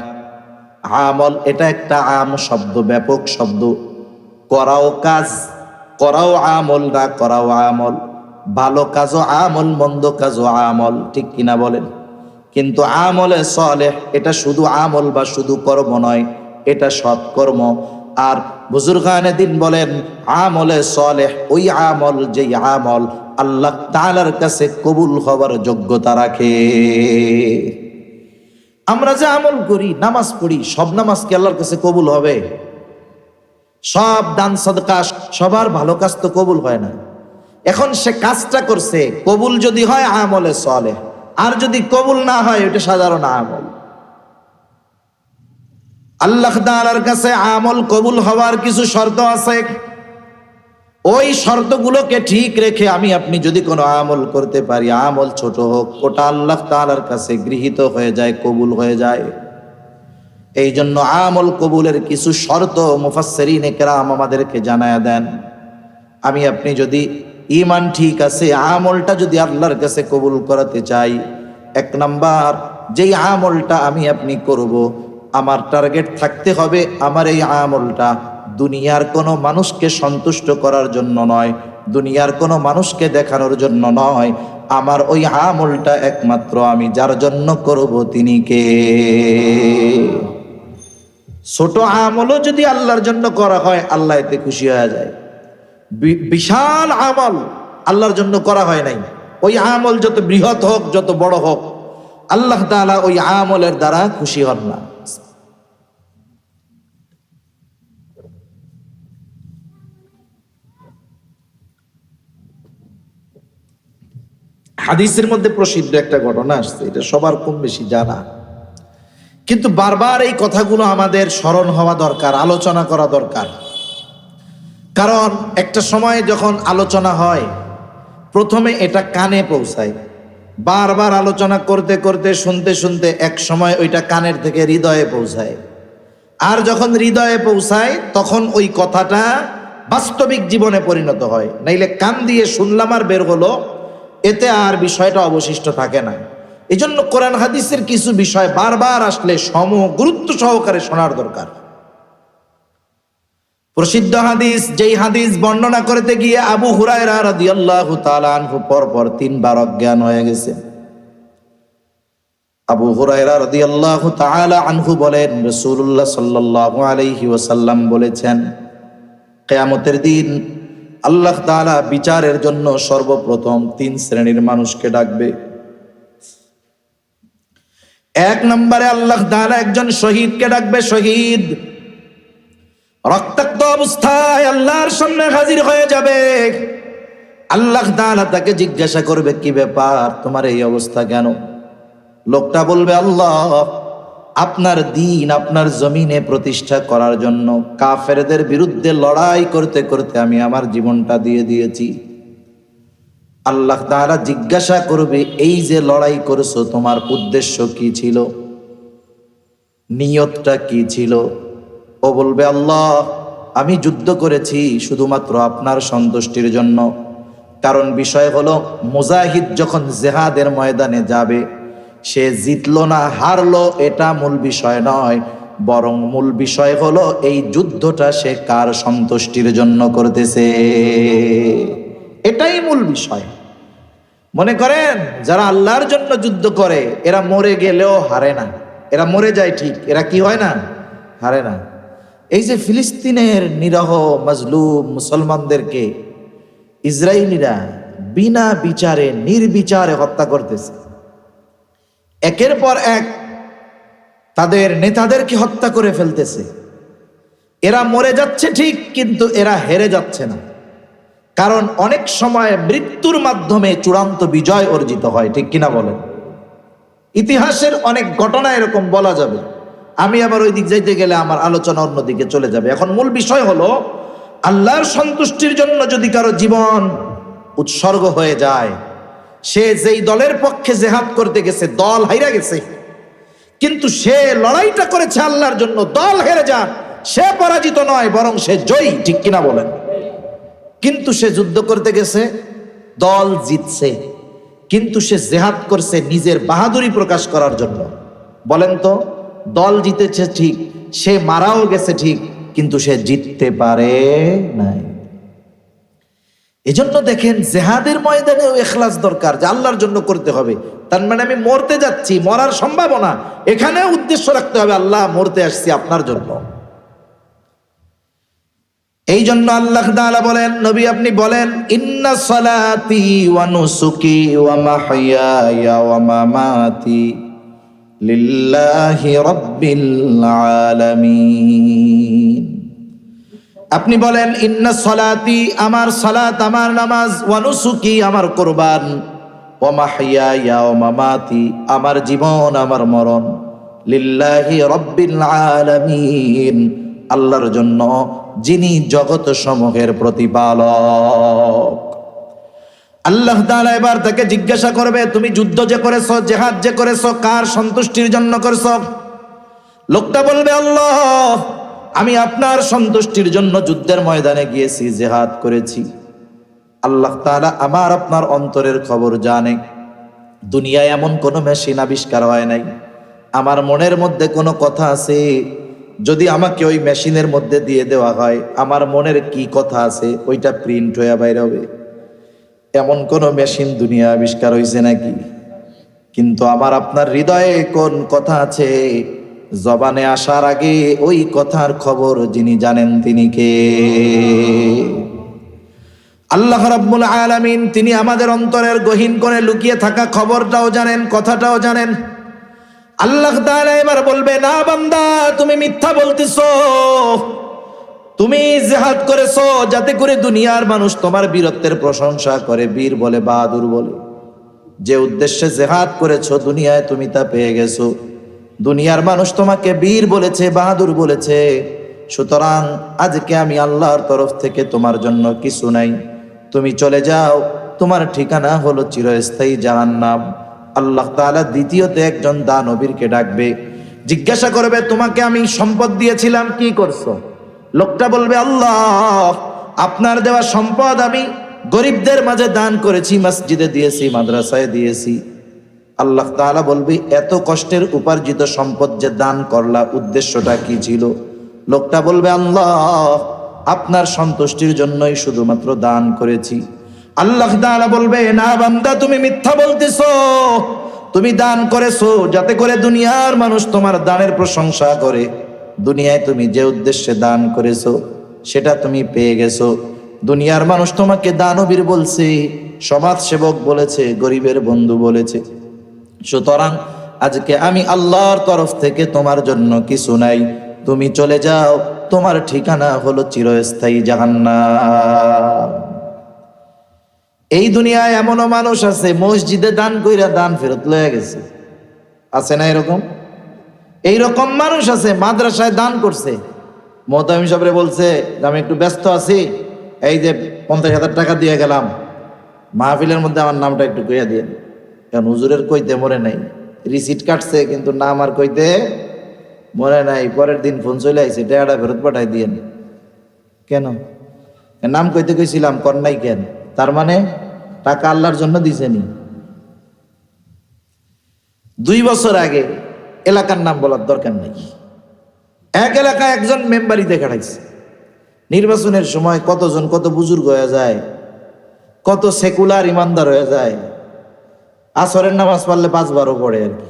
আমল এটা একটা আম শব্দ, ব্যাপক শব্দ। করাও কাজ, করাও আমল, না করাও আমল। ভালো কাজও আমল, মন্দ কাজও আমল। ঠিক কিনা বলেন? কিন্তু আমলে সালেহ এটা শুধু আমল বা শুধু কর্ম নয়, এটা সৎকর্ম। আর বুজুর্গানে দিন বলেন, আমলে সালেহ ওই আমল যেই আমল আল্লাহ তাআলার কাছে কবুল হবার যোগ্যতা রাখে। আমরা যে আমল করি, নামাজ পড়ি, সব নামাজ কি আল্লাহর কাছে কবুল হবে? সব দান সাদকা, সবার ভালো কাজ তো কবুল হয় না। এখন সে কাজটা করছে, কবুল যদি হয় আমলে সালেহ, আর যদি কবুল না হয় ওটা সাধারণ আমল। আল্লাহ তাআলার কাছে আমল কবুল হওয়ার কিছু শর্ত আছে। ওই শর্তগুলোকে ঠিক রেখে আমি আপনি যদি কোনো আমল করতে পারি, আমল ছোট হোক, ওটা আল্লাহ তাআলার কাছে গৃহীত হয়ে যায়, কবুল হয়ে যায়। এই জন্য আমল কবুলের কিছু শর্ত মুফাসসিরিনে কেরাম আমাদেরকে জানায়া দেন। আমি আপনি যদি ঈমান ঠিক আছে, আমলটা যদি আল্লাহর কাছে কবুল করাতে চাই, এক নাম্বার যেই আমলটা আমি আপনি করব, আমার টার্গেট থাকতে হবে আমার এই আমলটা দুনিয়ার কোনো মানুষকে সন্তুষ্ট করার জন্য নয়, দুনিয়ার কোনো মানুষকে দেখানোর জন্য নয়। আমার ওই আমলটা একমাত্র আমি যার জন্য করব তিনি কে? ছোট আমলও যদি আল্লাহর জন্য করা হয়, আল্লাহ এতে খুশি হয়ে যায়। বিশাল আমল আল্লাহর জন্য করা হয় নাই, ওই আমল যত বৃহৎ হোক, যত বড় হোক, আল্লাহ তাআলা ওই আমলের দ্বারা খুশি হন না। হাদিসের মধ্যে প্রসিদ্ধ একটা ঘটনা আসছে, এটা সবার কম বেশি জানা, কিন্তু বারবার এই কথাগুলো আমাদের স্মরণ হওয়া দরকার, আলোচনা করা দরকার। কারণ একটা সময় যখন আলোচনা হয়, প্রথমে এটা কানে পৌঁছায়, বারবার আলোচনা করতে করতে, শুনতে শুনতে এক সময় ওইটা কানের থেকে হৃদয়ে পৌঁছায়। আর যখন হৃদয়ে পৌঁছায়, তখন ওই কথাটা বাস্তবিক জীবনে পরিণত হয়। নাইলে কান দিয়ে শুনলাম আর বের হলো, এতে আর বিষয়টা অবশিষ্ট থাকে না। এই জন্য কোরআন হাদিসের কিছু বিষয় বারবার আসলে গুরুত্ব সহকারে শোনার দরকার। প্রসিদ্ধ হাদিস, যেই হাদিস বর্ণনা করতে গিয়ে আবু হুরায়রা রাদিয়াল্লাহু তাআলা আনহু পরপর 3 বার অজ্ঞান হয়ে গেছে। আবু হুরায়রা রাদিয়াল্লাহু তাআলা আনহু বলেন, রাসূলুল্লাহ সাল্লাল্লাহু আলাইহি ওয়াসাল্লাম বলেছেন, কিয়ামতের দিন আল্লাহ তাআলা বিচারের জন্য সর্বপ্রথম 3 শ্রেণীর মানুষকে ডাকবে। এক নম্বরে আল্লাহ তাআলা একজন শহীদকে ডাকবে। শহীদ রক্তাক্ত অবস্থায় আল্লাহর সামনে হাজির হয়ে যাবে। আল্লাহ তাআলা তাকে জিজ্ঞাসা করবে, কি ব্যাপার, তোমার এই অবস্থা কেন? লোকটা বলবে, আল্লাহ, আপনার দ্বীন আপনার জমিনে প্রতিষ্ঠা করার জন্য কাফেরদের বিরুদ্ধে লড়াই করতে করতে আমি আমার জীবনটা দিয়ে দিয়েছি। আল্লাহ তাআলা জিজ্ঞাসা করবে, এই যে লড়াই করেছো তোমার উদ্দেশ্য কি ছিল, নিয়তটা কি ছিল? ও বলবে, আল্লাহ, আমি যুদ্ধ করেছি শুধুমাত্র আপনার সন্তুষ্টির জন্য। কারণ বিষয় হলো, মুজাহিদ যখন জিহাদের ময়দানে যাবে, সে জিতলো না হারলো এটা মূল বিষয় নয়, বরং মূল বিষয় হলো এই যুদ্ধটা সে কার সন্তুষ্টির জন্য করতেছে, এটাই মূল বিষয়। মনে করেন যারা আল্লাহর জন্য যুদ্ধ করে এরা মরে গেলেও হারে না, এরা মরে যায় ঠিক, এরা কি হয় না, হারে না। এই যে ফিলিস্তিনের নিরহ মাজলুম মুসলমানদেরকে ইসরায়েলিরা বিনা বিচারে নির্বিচারে হত্যা করতেছে, একের পর এক তাদের নেতাদেরকে হত্যা করে ফেলতেছে। এরা মরে যাচ্ছে ঠিক, কিন্তু এরা হেরে যাচ্ছে না। কারণ অনেক সময় মৃত্যুর মাধ্যমে চূড়ান্ত বিজয় অর্জিত হয়, ঠিক কিনা বলেন? ইতিহাসের অনেক ঘটনা এরকম বলা যাবে। আমি আবার ওই দিক যাইতে গেলে আমার আলোচনা অন্যদিকে চলে যাবে। এখন মূল বিষয় হলো, আল্লাহর সন্তুষ্টির জন্য যদি কারো জীবন উৎসর্গ হয়ে যায়, সে যেই দলের পক্ষে জিহাদ করতে গেছে দল হাইরা গেছে, কিন্তু সে লড়াইটা করেছে আল্লাহর জন্য, দল হেরে যান, সে পরাজিত নয় বরং সে জয়ী, ঠিক কিনা বলেন? কিন্তু সে যুদ্ধ করতে গেছে, দল জিতছে, কিন্তু সে জিহাদ করছে নিজের বাহাদুরি প্রকাশ করার জন্য। বলেন তো, দল জিতেছে ঠিক, সে মারাও গেছে ঠিক, কিন্তু সে জিততে পারে নাই। এজন্য দেখেন জিহাদের ময়দানেও ইখলাস দরকার, যে আল্লাহর জন্য করতে হবে। তার মানে আমি মরতে যাচ্ছি, মরার সম্ভাবনা, এখানে উদ্দেশ্য রাখতে হবে, আল্লাহ মরতে আসছি আপনার জন্য। এই জন্য আল্লাহ তাআলা বলেন, নবী আপনি বলেন, ইন্না সালাতি ওয়া নুসুকি ওয়া মাহইয়ায়া ওয়া মামাতি লিল্লাহি রাব্বিল আলামিন। আপনি বলেন, ইন্না সালাতি, আমার সালাত আমার নামাজ, ওয়া নুসুকি আমার কুরবান, ওয়া মাহইয়ায়া ওয়া মামাতি আমার জীবন আমার মরণ, লিল্লাহি রাব্বিল আলামিন আল্লাহর জন্য, যিনি জগৎ সমূহের প্রতিপালক। আল্লাহ তাআলা এবার তাকে জিজ্ঞাসা করবে, তুমি যুদ্ধ যে করেছো, জিহাদ যে করেছো, কার সন্তুষ্টির জন্য করেছো? লোকটা বলবে, আল্লাহ, আমি আপনার সন্তুষ্টির জন্য যুদ্ধের ময়দানে গিয়েছি, জিহাদ করেছি। আল্লাহ তাআলা আমার আপনার অন্তরের খবর জানে। দুনিয়ায় এমন কোনো মেশিন আবিষ্কার হয় নাই, আমার মনের মধ্যে কোনো কথা আছে, যদি আমাকে ওই মেশিনের মধ্যে দিয়ে দেওয়া হয়, আমার মনের কি কথা আছে ওইটা প্রিন্ট হয়ে বাইরে হবে। এমন কোনো মেশিন দুনিয়া আবিষ্কার হয়েছে নাকি? কিন্তু আমার আপনার হৃদয়ে কোন কথা আছে, জবানে আসার আগে ওই কথার খবর যিনি জানেন তিনি কে? আল্লাহ রাব্বুল আলামিন। তিনি আমাদের অন্তরের গহীন কোণে লুকিয়ে থাকা খবরটাও জানেন, কথাটাও জানেন। আল্লাহ তাআলা এবার বলবে, না বান্দা, তুমি মিথ্যা বলতেছো, তুমি জিহাদ করেছো যাতে করে দুনিয়ার মানুষ তোমার বীরত্বের প্রশংসা করে, বীর বলে, বাহাদুর বলে। যে উদ্দেশ্যে জিহাদ করেছো দুনিয়ায় তুমি তা পেয়ে গেছো, দুনিয়ার মানুষ তোমাকে বীর বলেছে, বাহাদুর বলেছে। সুতরাং আজকে আমি আল্লাহর তরফ থেকে তোমার জন্য কিছু নাই, তুমি চলে যাও, তোমার ঠিকানা হলো চিরস্থায়ী জাহান্নাম। আল্লাহ তাআলা দ্বিতীয়তে একজন দানবীরকে ডাকবে, জিজ্ঞাসা করবে, তোমাকে আমি সম্পদ দিয়েছিলাম, কি করছো? লোকটা বলবে, আল্লাহ, আপনার দেওয়া সম্পদ আমি গরিবদের মাঝে দান করেছি, মসজিদে দিয়েছি, মাদ্রাসায় দিয়েছি। আল্লাহ তাআলা বলবে, এত কষ্টের উপার্জিত সম্পদ যে দান করলা, উদ্দেশ্যটা কি ছিল? লোকটা বলবে, আল্লাহ, আপনার সন্তুষ্টির জন্যই শুধুমাত্র দান করেছি। আল্লাহ তাআলা বলবে, না বান্দা, তুমি মিথ্যা বলতেছো, তুমি দান করেছো যাতে করে দুনিয়ার মানুষ তোমার দানের প্রশংসা করে। দুনিয়ায় তুমি যে উদ্দেশ্যে দান করেছো সেটা তুমি পেয়ে গেছো, দুনিয়ার মানুষ তোমাকে দানবীর বলছে, সমাজ সেবক বলেছে, গরিবের বন্ধু বলেছে। সুতরাং আজকে আমি আল্লাহর তরফ থেকে তোমার জন্য কিছু নাই, তুমি চলে যাও, তোমার ঠিকানা হলো চিরস্থায়ী জাহান্নাম। এই দুনিয়ায় এমনও মানুষ আছে মসজিদে দান কইরা দান ফেরত লয়ে গেছে, আছে না এরকম? এইরকম মানুষ আছে মাদ্রাসায় দান করছে, মোহতামিম সাহেবরে বলছে আমি একটু ব্যস্ত আছি, এই যে 50,000 টাকা দিয়ে গেলাম, মাহফিলের মধ্যে আমার নামটা একটু কইয়া দিয়ে। কারণ হুজুরের কইতে মরে নাই, রিসিট কাটছে কিন্তু নাম আর কইতে মরে নাই। পরের দিন ফোন চলে আইছে, টাকাটা ফেরত পাঠাই দিয়েন। কেন? নাম কইতে কইছিলাম, কর নাই কেন? তার মানে টাকা আল্লাহর জন্য দিছেনি। 2 বছর আগে এলাকার নাম বলার দরকার নেই, এক এলাকায় একজন মেম্বারই দেখাইছে। নির্বাচনের সময় কতজন কত বুজুর্গ হয়ে যায়, কত সেকুলার ইমানদার হয়ে যায়, আসরের নামাজ পড়লে 5 বারও পড়ে আর কি,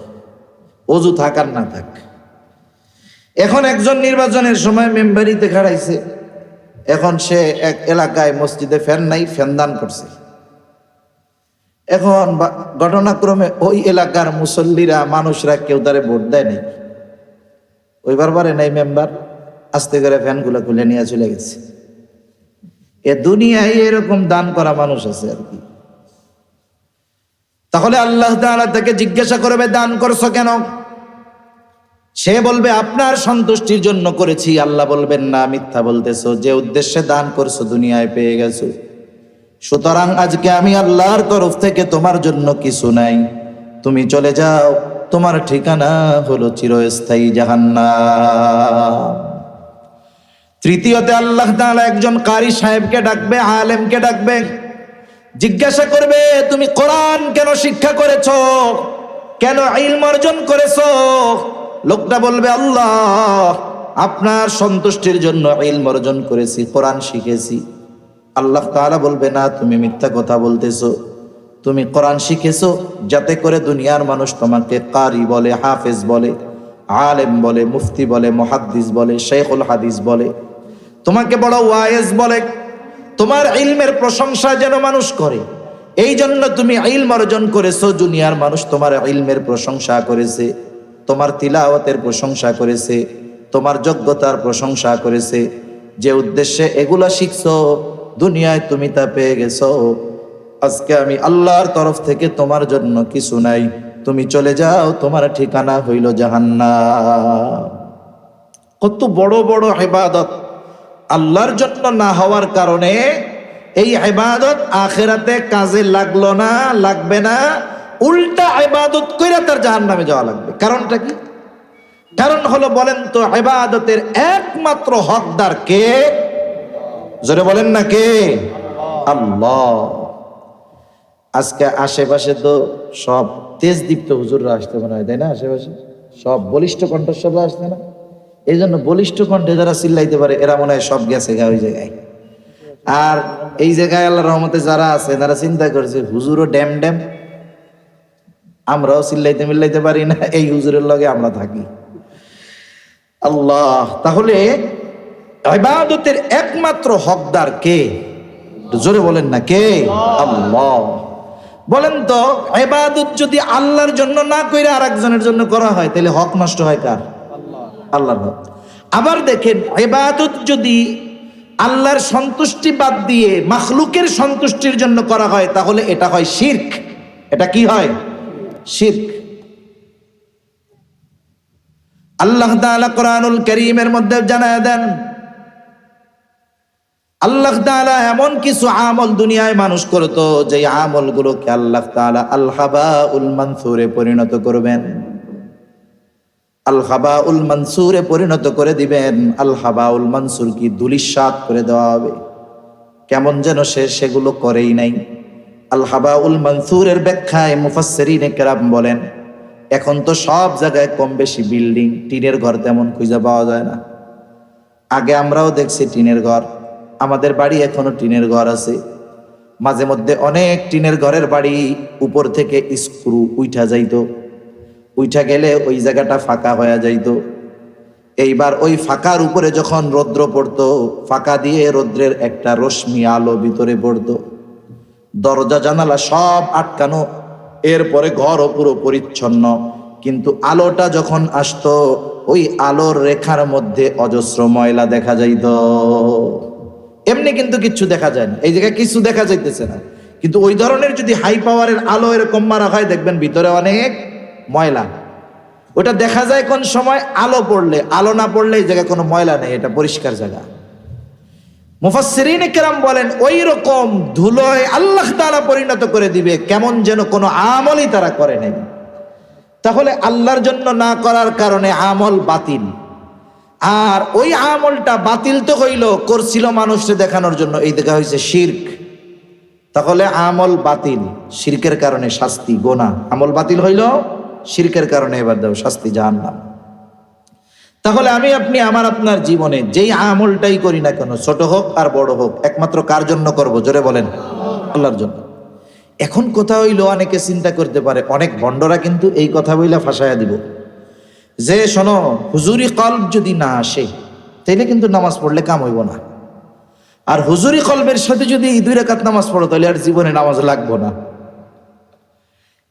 অজু থাক আর না থাক। এখন একজন নির্বাচনের সময় মেম্বারিতে খাড়াইছে, এখন সে এক এলাকায় মসজিদে ফ্যান নাই, ফ্যান দান করছে। এখন ঘটনাক্রমে ওই এলাকার মুসল্লিরা, মানুষরা কেউ তারে ভোট দেয় নাই, ওইবার পারে নাই মেম্বার, আস্তে করে ফ্যানগুলো খুলে নিয়ে চলে গেছে। এ দুনিয়ায় এরকম দান করা মানুষ আছে আর কি। তাহলে আল্লাহ তাআলা তাকে জিজ্ঞাসা করবে দান করছো কেন? সে বলবে আপনার সন্তুষ্টির জন্য করেছি। আল্লাহ বলবেন না, মিথ্যা বলতেছো, যে উদ্দেশ্যে দান করছো দুনিয়ায় পেয়ে গেছো। সুতরাং আজকে আমি আল্লাহর তরফ থেকে তোমার জন্য কিছু নাই, তুমি চলে যাও, তোমার ঠিকানা হলো চিরস্থায়ী জাহান্নাম। তৃতীয়তে আল্লাহ তাআলা একজন কারি সাহেবকে ডাকবে, আলেমকে ডাকবে, জিজ্ঞাসা করবে তুমি কোরআন কেন শিক্ষা করেছো, কেন ইলম অর্জন করেছো? লোকটা বলবে আল্লাহ আপনার সন্তুষ্টির জন্য ইলম অর্জন করেছি, কোরআন শিখেছি। আল্লাহ তাআলা বলবে না, তুমি মিথ্যা কথা বলতেছো, তুমি কোরআন শিখেছো যাতে করে দুনিয়ার মানুষ তোমাকে কারি বলে, হাফেজ বলে, আলেম বলে, মুফতি বলে, মুহাদ্দিস বলে, শেখুল হাদিস বলে, তোমাকে বড় ওয়াইজ বলে, তোমার ইলমের প্রশংসা যেন মানুষ করে। এই জন্য তুমি ইলম অর্জন করেছো, দুনিয়ার মানুষ তোমার ইলমের প্রশংসা করেছে, তোমার তিলাওয়াতের প্রশংসা করেছে, তোমার যোগ্যতার প্রশংসা করেছে। যে উদ্দেশ্যে এগুলা শিখছো দুনিয়ায় তুমি তা পেয়ে গেছো। আজকে আমি আল্লাহর তরফ থেকে তোমার জন্য কিছু নাই, তুমি চলে যাও, তোমার ঠিকানা হইল জাহান্নাম। কত বড় বড় ইবাদত আল্লাহর জন্য না হওয়ার কারণে এই ইবাদত আখিরাতে কাজে লাগলো না, লাগবে না, উল্টা ইবাদত কইরা তার জাহান্নামে যাওয়া লাগবে। কারণটা কি? কারণ হলো বলেন তো, ইবাদতের একমাত্র হকদার কে? জোরে বলেন না কে? আল্লাহ। আজকে আশেপাশে তো সব তেজদীপ্ত হুজুররা আসতে মনে হয়, তাই না? আশেপাশে সব বলিষ্ঠ কণ্ঠস্বররা আসতে না, এই জন্য বলিষ্ঠ কণ্ঠে যারা চিল্লাইতে পারে এরা মনে হয় সব গেছে গা ওই জায়গায়। আর এই জায়গায় আল্লাহর রহমতে যারা আছে তারা চিন্তা করেছে হুজুরও ড্যাম ড্যাম, আমরাও চিল্লাইতে মিল্লাইতে পারি না, এই হুজুরের লগে আমরা থাকি। আল্লাহ। তাহলে ইবাদতের একমাত্র হকদার কে? জোরে বলেন না কে? আল্লাহ। বলেন তো, ইবাদত যদি আল্লাহর জন্য না কইরা আরেকজনের জন্য করা হয় তাহলে হক নষ্ট হয় কার? আল্লাহর হক। আবার দেখেন, ইবাদত যদি আল্লাহর সন্তুষ্টি বাদ দিয়ে মাখলুকের সন্তুষ্টির জন্য করা হয় তাহলে এটা হয় শিরক। এটা কি হয়? শিরক। আল্লাহ তাআলা কোরআনুল কারীমের মধ্যে জানায় দেন, আল্লাহ তাআলা এমন কিছু আমল দুনিয়ায় মানুষ করতো যে আমলগুলোকে আল্লাহ তাআলা আল হাবাউল মানসুরে পরিণত করবেন, আল হাবাউল মানসুরে পরিণত করে দিবেন। আল হাবাউল মানসুর কি? ধুলিস্যাৎ করে দেওয়া হবে, কেমন যেন সে সেগুলো করেই নাই। আল হাবাউল মানসুরের ব্যাখ্যায় মুফাসসিরিনে কেরাম বলেন, এখন তো সব জায়গায় কম বেশি বিল্ডিং, টিনের ঘর তেমন খুঁজে পাওয়া যায় না। আগে আমরাও দেখছি টিনের ঘর, আমাদের বাড়ি এখনো টিনের ঘর আছে। মাঝে মধ্যে অনেক টিনের ঘরের বাড়ি উপর থেকে স্ক্রু উঠা যাইতো, উঠা গেলে ওই জায়গাটা ফাঁকা হয়ে যাইতো। এইবার ওই ফাঁকার উপরে যখন রৌদ্র পড়তো, ফাঁকা দিয়ে রৌদ্রের একটা রশ্মি আলো ভিতরে পড়তো, দরজা জানালা সব আটকানো, এরপরে ঘরও পুরো পরিচ্ছন্ন, কিন্তু আলোটা যখন আসতো ওই আলোর রেখার মধ্যে অজস্র ময়লা দেখা যাইত। এমনি কিন্তু কিচ্ছু দেখা যায় না, এই জায়গায় কিছু দেখা যাইতেছে না, কিন্তু ওই ধরনের যদি হাই পাওয়ারের আলো এরকম মারা হয়, দেখবেন ভিতরে অনেক ময়লা। ওটা দেখা যায় কোন সময়? আলো পড়লে। আলো না পড়লে এই জায়গায় কোনো ময়লা নেই, এটা পরিষ্কার জায়গা। মুফাসসিরিন কেরাম বলেন ওই রকম ধুলোয় আল্লাহ তাআলা পরিণত করে দিবে, কেমন যেন কোনো আমলই তারা করে নাই। তাহলে আল্লাহর জন্য না করার কারণে আমল বাতিল। আর ওই আমলটা বাতিল তো হইল, করছিল মানুষকে দেখানোর জন্য, এই দেখা হয়েছে শিরক। তাহলে আমল বাতিল, শিরকের কারণে শাস্তি, গোনা। আমল বাতিল হইল, শিরকের কারণে এবার দাও শাস্তি, জাহান্নাম। তাহলে আমি আপনি আমার আপনার জীবনে যেই আমলটাই করি না কেন, ছোট হোক আর বড় হোক, একমাত্র কার জন্য করব? জোরে বলেন, আল্লাহর জন্য। এখন কথা হইল, অনেকে চিন্তা করতে পারে, অনেক ভণ্ডরা কিন্তু এই কথা বইলা ফাঁসাইয়া দিব যে শোনো, হুজুরি কলব যদি না আসে তাইলে কিন্তু নামাজ পড়লে কাম হইব না, আর হুজুরি কলবের সাথে যদি 2 রাকাত নামাজ পড়ো তাহলে আর জীবনে নামাজ লাগবো না।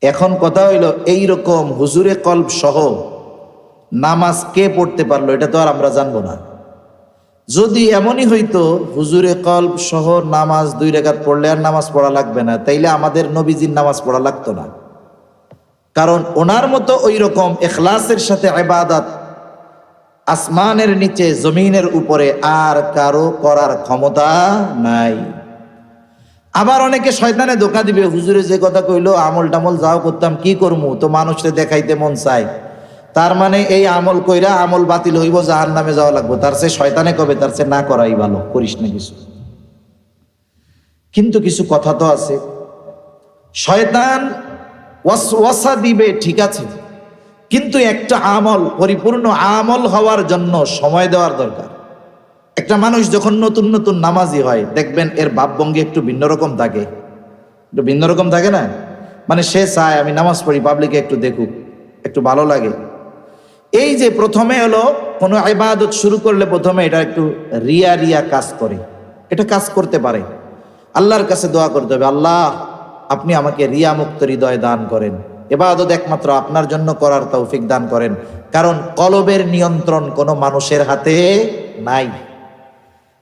এখন কথা হইল, এইরকম হুজুরে কলব সহ নামাজ কে পড়তে পারলো এটা তো আর আমরা জানবো না। যদি এমনই হইতো হুজুরে কলব সহ নামাজ 2 রাকাত পড়লে আর নামাজ পড়া লাগবে না, তাইলে আমাদের নবীজির নামাজ পড়া লাগতো না। কারণ ওনার মতো ওই রকম ইখলাসের সাথে ইবাদত আসমানের নিচে জমিনের উপরে আর কারো করার ক্ষমতা নাই। আবার অনেকে শয়তানে ধোঁকা দিবে, হুজুরে যে কথা কইলো আমল টামল যাও করতাম, কি করমু, তো মানুষকে দেখাইতে মন চায়, তার মানে এই আমল কইরা আমল বাতিল হইব, জাহান্নামে যাওয়া লাগবো, তার চেয়ে শয়তানে কবে, তার চেয়ে না করাই ভালো, করিস না কিছু। কিন্তু কিছু কথা তো আছে, শয়তান ওয়াসওয়াসা দিবে ঠিক আছে, কিন্তু একটা আমল পরিপূর্ণ আমল হওয়ার জন্য সময় দেওয়ার দরকার। একটা মানুষ যখন নতুন নতুন নামাজি হয়, দেখবেন এর ভাবভঙ্গি একটু ভিন্ন রকম থাকে, একটু ভিন্ন রকম থাকে না, মানে সে চায় আমি নামাজ পড়ি, পাবলিকে একটু দেখুক, একটু ভালো লাগে। এই যে প্রথমে হলো কোনো ইবাদত শুরু করলে প্রথমে এটা একটু রিয়া রিয়া কাজ করে, এটা কাজ করতে পারে। আল্লাহর কাছে দোয়া করতে হবে, আল্লাহ আপনি আমাকে রিয়া মুক্ত হৃদয় দান করেন, ইবাদত একমাত্র আপনার জন্য করার তৌফিক দান করেন। কারণ কলবের নিয়ন্ত্রণ কোনো মানুষের হাতে নাই।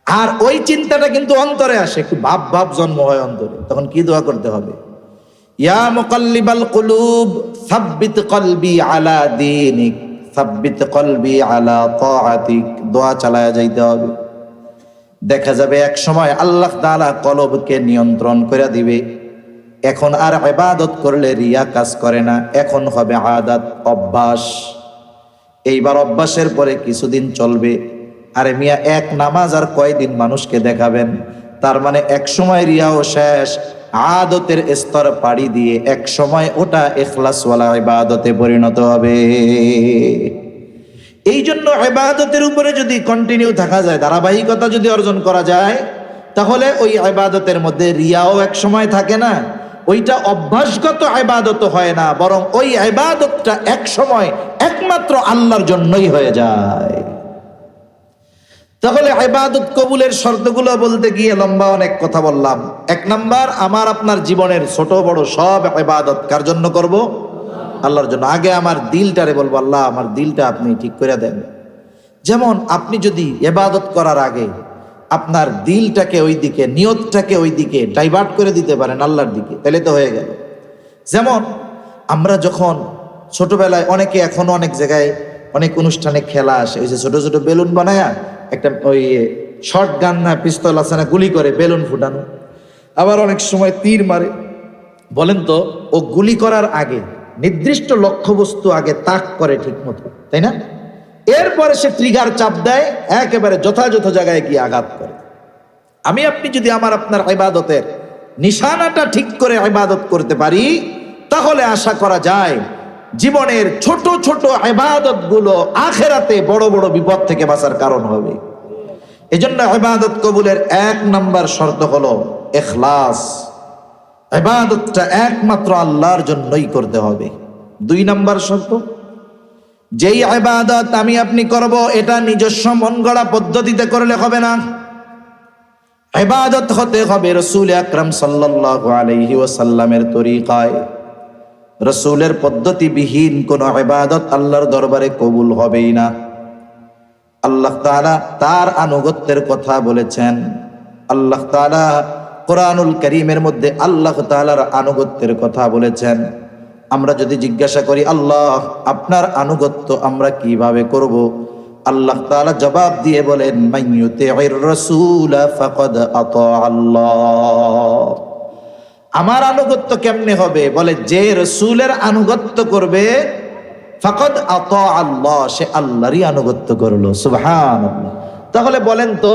আর ওই চিন্তাটা কিন্তু অন্তরে আসে, একটু ভাব ভাব জন্ম হয় অন্তরে, তখন কি দোয়া করতে হবে? ইয়া মুকাল্লিবাল কুলুব সাব্বিত কলবি আলা দীনিক, সাব্বিত কলবি আলা তাআতিক, দোয়া চালায়া যাইতে হবে। দেখা যাবে এক সময় আল্লাহ তাআলা কলবকে নিয়ন্ত্রণ করে দিবে। এখন আর ইবাদত করলে রিয়া কাজ করে না, এখন হবে আদাত, অভ্যাস। এইবার অভ্যাসের পরে কিছুদিন চলবে, আরে মিয়া এক নামাজ আর কয়দিন মানুষকে দেখাবেন, তার মানে এক সময় রিয়াও শেষ, আদতের স্তর পাড়ি দিয়ে এক সময় ওটা ইখলাসওয়ালা ইবাদতে পরিণত হবে। এই জন্য ইবাদতের উপরে যদি কন্টিনিউ থাকা যায়, ধারাবাহিকতা যদি অর্জন করা যায়, তাহলে ওই ইবাদতের মধ্যে রিয়াও এক সময় থাকে না, ওইটা অভ্যাসগত ইবাদত হয় না, বরং ওই ইবাদতটা এক সময় একমাত্র আল্লাহর জন্যই হয়ে যায়। তাহলে ইবাদত কবুলের শর্তগুলো বলতে গিয়ে লম্বা অনেক কথা বললাম। 1 নাম্বার, আমার আপনার জীবনের ছোট বড় সব ইবাদত কার জন্য করব? আল্লাহর জন্য। আগে আমার দিলটারে বলবো, আল্লাহ আমার দিলটা আপনি ঠিক করে দেন। যেমন আপনি যদি ইবাদত করার আগে আপনার দিলটাকে ওই দিকে, নিয়তটাকে ওই দিকে ডাইভার্ট করে দিতে পারেন আল্লাহর দিকে, তাহলে তো হয়ে গেল। যেমন আমরা যখন ছোটবেলায়, অনেকে এখনো অনেক জায়গায় অনেক অনুষ্ঠানে খেলা আসে, ওই যে ছোট ছোট বেলুন বানায়া একটা ওই শর্ট গান না পিস্তল আছে না, গুলি করে বেলুন ফুটানো, আবার অনেক সময় তীর মারে। বলেন তো, ও গুলি করার আগে নির্দিষ্ট লক্ষ্যবস্তু আগে তাক করে ঠিক মতো, তাই না? এরপরে সে ট্রিগার চাপ দেয়, একেবারে যথাযথ জায়গায় গিয়ে আঘাত করে। আমি আপনি যদি আমার আপনার ইবাদতের নিশানাটা ঠিক করে ইবাদত করতে পারি, তাহলে আশা করা যায় জীবনের ছোট ছোট ইবাদত গুলো আখেরাতে বড় বড় বিপদ থেকে বাঁচার কারণ হবে। এজন্য ইবাদত কবুলের 1 নাম্বার শর্ত হলো ইখলাস। ইবাদতটা একমাত্র আল্লাহর জন্যই করতে হবে। 2 নাম্বার শর্ত, যেই ইবাদত আমি আপনি করব, এটা নিজস্ব মন গড়া পদ্ধতিতে করলে হবে না। ইবাদত হতে হবে রাসূল আকরাম সাল্লাল্লাহু আলাইহি ওয়াসাল্লামের তরিকায়। রাসূলের পদ্ধতিবিহীন কোন ইবাদত আল্লাহর দরবারে কবুল হবেই না। আল্লাহ তাআলা তার আনুগত্যের কথা বলেছেন। আল্লাহ তাআলা কোরআনুল কারীমের মধ্যে আল্লাহ তাআলার আনুগত্যের কথা বলেছেন। আমরা যদি জিজ্ঞাসা করি, আল্লাহ আপনার আনুগত্য আমরা কিভাবে করব, আল্লাহ তাআলা জবাব দিয়ে বলেন, মাইয়ুতি'ইর রাসূলা ফাকাদ আতা আল্লাহ। আমার আনুগত্য কেমনে হবে? বলে যে রাসূলের আনুগত্য করবে, ফাকাদ আতা আল্লাহ, সে আল্লাহরই আনুগত্য করলো। সুবহানাল্লাহ। তাহলে বলেন তো,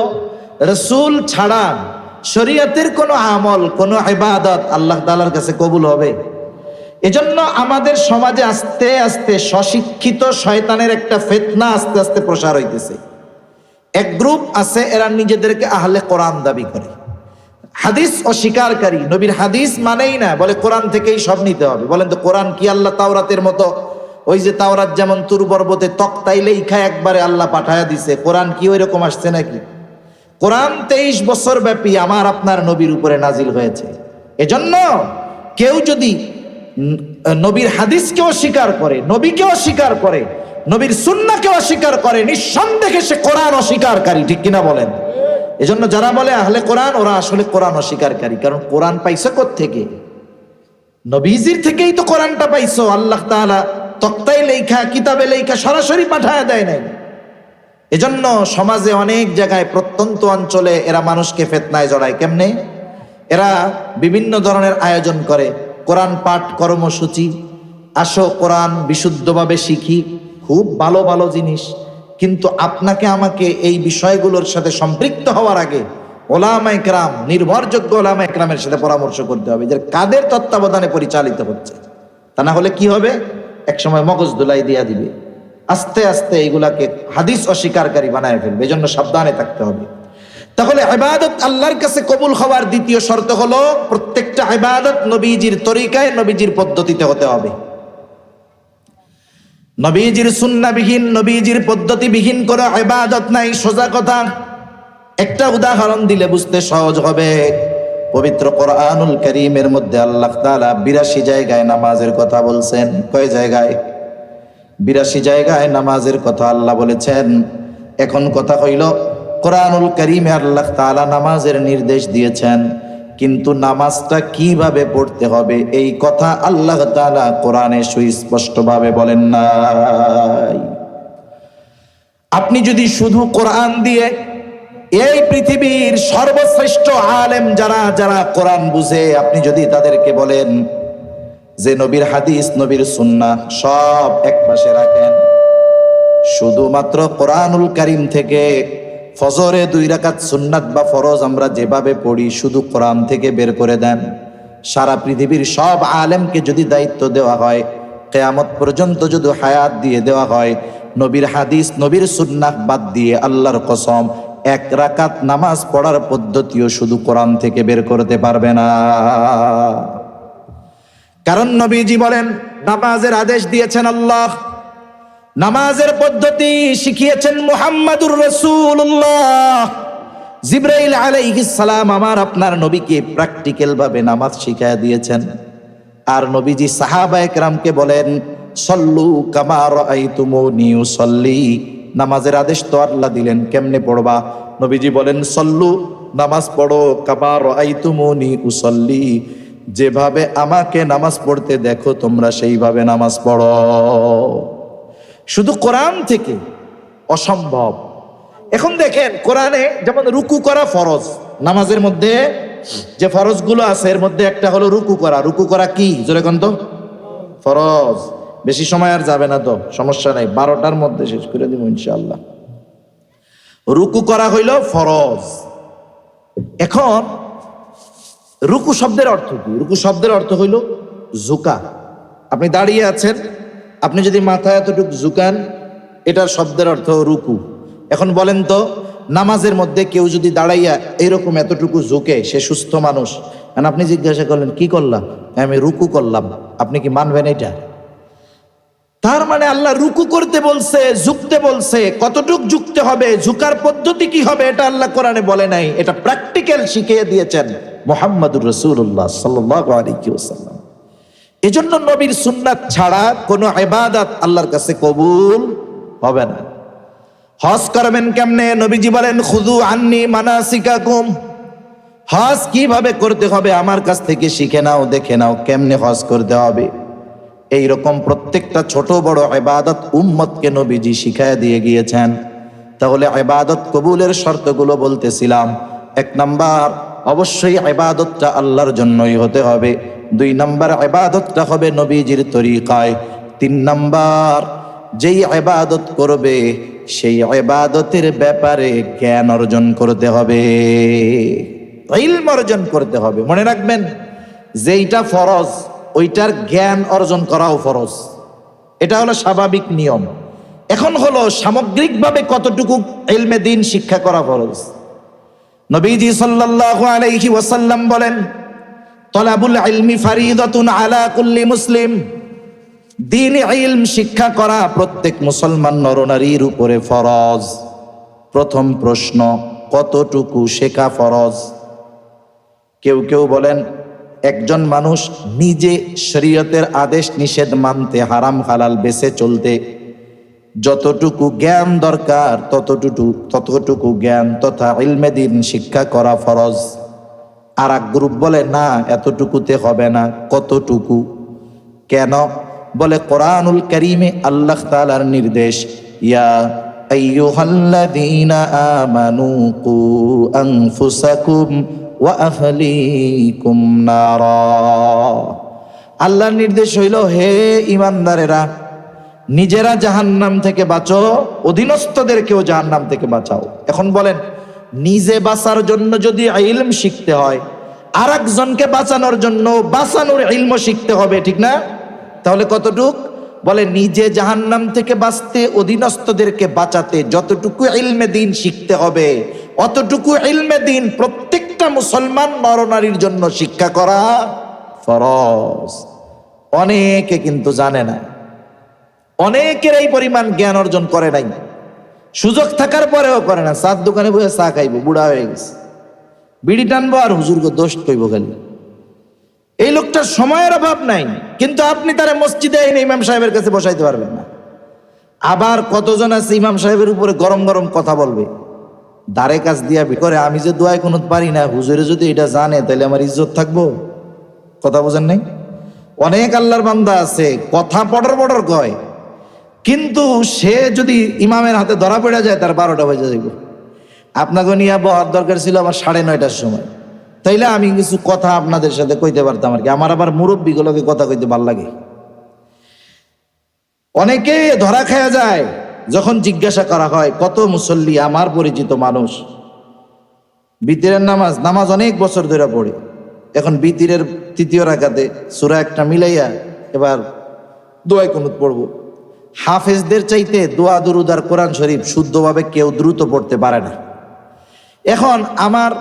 রাসূল ছাড়া শরীয়তের কোন আমল, কোন ইবাদত আল্লাহ তাআলার কাছে কবুল হবে? এজন্য আমাদের সমাজে আস্তে আস্তে স্বশিক্ষিত শয়তানের একটা ফিতনা আস্তে আস্তে প্রসার হইতেছে। এক গ্রুপ আছে, এরা নিজেদেরকে আহলে কোরআন দাবি করে, হাদিস অস্বীকারী, নবীর হাদিস মানেই না, বলে কোরআন থেকেই সব নিতে হবে। বলেন তো কোরআন কি আল্লাহ তাওরাতের মতো? ওই যে তাওরাত যেমন তুর পর্বতে তক্তাই লেখা একবারে আল্লাহ পাঠায়া দিছে, কোরআন কি ওই রকম আসছে নাকি? কোরআন 23 বছর ব্যাপী আমার আপনার নবীর উপরে নাজিল হয়েছে। এজন্য কেউ যদি নবীর হাদিসকে অস্বীকার করে, নবীকে অস্বীকার করে, নবীর সুন্নাহকে অস্বীকার করে, নিঃসন্দেহে সে কোরআন অস্বীকারী। ঠিক কিনা বলেন? এজন্য যারা বলে আহলে কোরআন, ওরা আসলে কোরআন অস্বীকারী। কারণ কোরআন পাইছো কোত্থেকে? নবীজির থেকেই তো কোরআনটা পাইছো। আল্লাহ তাআলা তক্তায় লেখা, কিতাবে লেখা সরাসরি পাঠায় দেয় নাই। এজন্য সমাজে অনেক জায়গায়, প্রত্যন্ত অঞ্চলে এরা মানুষকে ফিতনায় জড়ায়। কেমনে? এরা বিভিন্ন ধরনের আয়োজন করে, কোরআন পাঠ কর্মসূচি, আসো কোরআন বিশুদ্ধভাবে শিখি, খুব ভালো ভালো জিনিস। কিন্তু আপনাকে আমাকে এই বিষয়গুলোর সাথে সম্পৃক্ত হওয়ার আগে ওলামায়ে কেরাম, নির্ভরযোগ্য ওলামায়ে কেরামের সাথে পরামর্শ করতে হবে, যে কাদের তত্ত্বাবধানে পরিচালিত হচ্ছে। তা না হলে কি হবে? একসময় মগজ ধুলাই দিয়া দিবে, আস্তে আস্তে এইগুলাকে হাদিস অস্বীকারী বানায় ফেলবে। এজন্য সাবধানে থাকতে হবে। তাহলে ইবাদত আল্লাহর কাছে কবুল হওয়ার দ্বিতীয় শর্ত হলো, প্রত্যেকটা ইবাদত নবীজির তরিকায়, নবীজির পদ্ধতিতে হতে হবে। নবীজির সুন্নাহবিহীন, নবীজির পদ্ধতিবিহীন কোনো ইবাদত নাই। সোজা কথা। একটা উদাহরণ দিলে বুঝতে সহজ হবে। পবিত্র কোরআনুল কারীমের মধ্যে আল্লাহ তাআলা 82 জায়গায় নামাজের কথা বলছেন। কয় জায়গায়? 82 জায়গায় নামাজের কথা আল্লাহ বলেছেন। এখন কথা হইল, কোরআনুল কারীমে আল্লাহ তাআলা নামাজের নির্দেশ দিয়েছেন, কিন্তু নামাজটা কিভাবে পড়তে হবে এই কথা আল্লাহ তাআলা কোরআনে সুস্পষ্টভাবে বলেন নাই। আপনি যদি শুধু কোরআন দিয়ে এই পৃথিবীর সর্বশ্রেষ্ঠ আলেম যারা যারা কোরআন বুঝে, আপনি যদি তাদেরকে বলেন যে নবীর হাদিস, নবীর সুন্নাহ সব এক পাশে রাখেন, শুধুমাত্র কোরআনুল কারীম থেকে ফজরে 2 রাকাত সুন্নাত বা ফরজ আমরা যেভাবে পড়ি, শুধু কোরআন থেকে বের করে দেন, সারা পৃথিবীর সব আলেমকে যদি দায়িত্ব দেওয়া হয়, কিয়ামত পর্যন্ত যদি হায়াত দিয়ে দেওয়া হয়, নবীর হাদিস, নবীর সুন্নাহ বাদ দিয়ে আল্লাহর কসম 1 রাকাত নামাজ পড়ার পদ্ধতিও শুধু কোরআন থেকে বের করতে পারবে না। কারণ নবীজি বলেন, নামাজের আদেশ দিয়েছেন আল্লাহ, নামাজের পদ্ধতি শিখিয়েছেন মুহাম্মাদুর রাসূলুল্লাহ। জিবরাইল আলাইহিস সালাম আমার আপনার নবীকে প্র্যাকটিক্যাল ভাবে নামাজ শিখিয়ে দিয়েছেন। আর নবীজি সাহাবায়ে কেরামকে বলেন, সল্লু কামা রাআইতুমুনি উসাল্লি। নামাজের আদেশ তো আল্লাহ দিলেন, কেমনে পড়বা? নবীজি বলেন, সল্লু, নামাজ পড়ো, কামা রাআইতুমুনি উসাল্লি, যেভাবে আমাকে নামাজ পড়তে দেখো তোমরা সেইভাবে নামাজ পড়ো। শুধু কোরআন থেকে অসম্ভব। এখন দেখেন, কোরআনে যেমন রুকু করা ফরজ, নামাজের মধ্যে যে ফরজগুলো আছে এর মধ্যে একটা হলো রুকু করা। রুকু করা কি? জোরে কোন তো? ফরজ। বেশি সময় আর যাবে না তো, সমস্যা নাই, 12টার মধ্যে শেষ করে দিব ইনশাআল্লাহ। রুকু করা হইল ফরজ। এখন রুকু শব্দের অর্থ কি? রুকু শব্দের অর্থ হইল ঝুঁকা। আপনি দাঁড়িয়ে আছেন, আপনি যদি মাথা এতটুকু ঝুঁকান, এটার শব্দের অর্থ রুকু। এখন বলেন তো, নামাজের মধ্যে কেউ যদি দাঁড়াইয়া এইরকম এতটুকু ঝুঁকে, সে সুস্থ মানুষ। আর আপনি জিজ্ঞাসা করলেন, কি করলাম? আমি রুকু করলাম, আপনি কি মানবেন এটা? তার মানে আল্লাহ রুকু করতে বলছে, ঝুঁকতে বলছে, কতটুক ঝুঁকতে হবে, ঝুঁকার পদ্ধতি কি হবে, এটা আল্লাহ কোরআনে বলে নাই, এটা প্র্যাকটিক্যাল শিখিয়ে দিয়েছেন মুহাম্মদুর রাসূলুল্লাহ সাল্লাল্লাহু আলাইহি ওয়াসাল্লাম। এজন্য নবীর সুন্নাত ছাড়া কোনো ইবাদত আল্লাহর কাছে কবুল হবে না। হজ করবেন কেমনে? নবীজি বলেন খুযু আন্নী মানাসিকাকুম, হজ কিভাবে করতে হবে আমার কাছ থেকে শিখে নাও, দেখে নাও কেমনে হজ করতে হবে। এইরকম প্রত্যেকটা ছোট বড় ইবাদত উম্মতকে নবীজি শিখায় দিয়ে গিয়েছেন। তাহলে ইবাদত কবুলের শর্তগুলো বলতেছিলাম, 1 নাম্বার অবশ্যই ইবাদতটা আল্লাহর জন্যই হতে হবে। 2 নাম্বার ইবাদতটা হবে নবীজির তরিকায়। 3 নাম্বার যেই ইবাদত করবে সেই ইবাদতের ব্যাপারে জ্ঞান অর্জন করতে হবে, ইলম অর্জন করতে হবে। মনে রাখবেন যেইটা ফরজ ওইটার জ্ঞান অর্জন করাও ফরজ, এটা হলো স্বাভাবিক নিয়ম। এখন হলো সামগ্রিকভাবে কতটুকু ইলমে দ্বীন শিক্ষা করা ফরজ। নবীজি সাল্লাল্লাহু আলাইহি ওয়াসাল্লাম বলেন তলাবুল ইলমি ফারিদাতুন আলা কুল্লি মুসলিম, দ্বীন ইলম শিক্ষা করা প্রত্যেক মুসলমান নরনারীর উপরে ফরজ। প্রথম প্রশ্ন, কতটুকু শেখা ফরজ? কেউ কেউ বলেন একজন মানুষ নিজে শরীয়তের আদেশ নিষেধ মানতে, হারাম হালাল বেছে চলতে যতটুকু জ্ঞান দরকার ততটুকু জ্ঞান তথা ইলমে দ্বীন শিক্ষা করা ফরজ। আর এক গ্রুপ বলে না, এতটুকুতে হবে না। কতটুকু? কেন? বলে কোরআনুল কারীমে আল্লাহ তাআলার নির্দেশ, ইয়া আইয়ুহাল্লাযীনা আমানু কু আনফুসাকুম ওয়া আহলিকুম নারা। আল্লাহর নির্দেশ হইল, হে ঈমানদারেরা নিজেরা জাহান্নাম থেকে বাঁচো, অধীনস্থদেরকেও জাহান্নাম থেকে বাঁচাও। এখন বলেন নিজে বাঁচার জন্য যদি ইলম শিখতে হয়, আর একজনকে বাঁচানোর জন্য বাঁচানোর ইলম শিখতে হবে, ঠিক না? তাহলে কতটুক? বলে নিজে জাহান্নাম থেকে বাঁচতে, অধীনস্থদেরকে বাঁচাতে যতটুকু ইলমে দ্বীন শিখতে হবে অতটুকু ইলমে দ্বীন প্রত্যেকটা মুসলমান নরনারীর জন্য শিক্ষা করা ফরজ। অনেকে কিন্তু জানে না, অনেকের এই পরিমাণ জ্ঞান অর্জন করে নাই, সুযোগ থাকার পরেও করে না। চার দোকানে বসে চা খাইবো, বুড়া হয়ে গেছে, বিড়ি টানবো আর হুজুরকে দোষ কইব খালি। এই লোকটার সময়ের অভাব নাই, কিন্তু আপনি তারা মসজিদে এনে ইমাম সাহেবের কাছে বসাইতে পারবেন না। আবার কতজন আছে ইমাম সাহেবের উপরে গরম গরম কথা বলবে, দাঁড়ে কাজ দিয়া করে আমি যে দোয়ায় কোনো পারি না, হুজুরে যদি এটা জানে তাহলে আমার ইজ্জত থাকবো। কথা বোঝেন নাই? অনেক আল্লাহর বান্দা আছে কথা পড়র পড়র কয়, কিন্তু সে যদি ইমামের হাতে ধরা পড়ে যায় তার 12টা বাজে যাইব। আপনাকে নিয়ে বহার দরকার ছিল আমার 9:30টার সময়, তাইলে আমি কিছু কথা আপনাদের সাথে কইতে পারতাম আর কি। আমার আবার মুরব্বীগুলোকে কথা কইতে ভাল লাগে। অনেকে ধরা খায়া যায় যখন জিজ্ঞাসা করা হয়। কত মুসল্লি আমার পরিচিত মানুষ বিতিরের নামাজ অনেক বছর ধরে পড়ে, এখন বিতিরের 3য় রাকাতে সূরা একটা মিলাইয়া এবার দোয়ায় কুনুত পড়বো। হাফেজদের চাইতে দোয়া দুরুদ আর কোরআন শরীফ শুদ্ধভাবে কেউ দ্রুত পড়তে পারে না। এখন আমার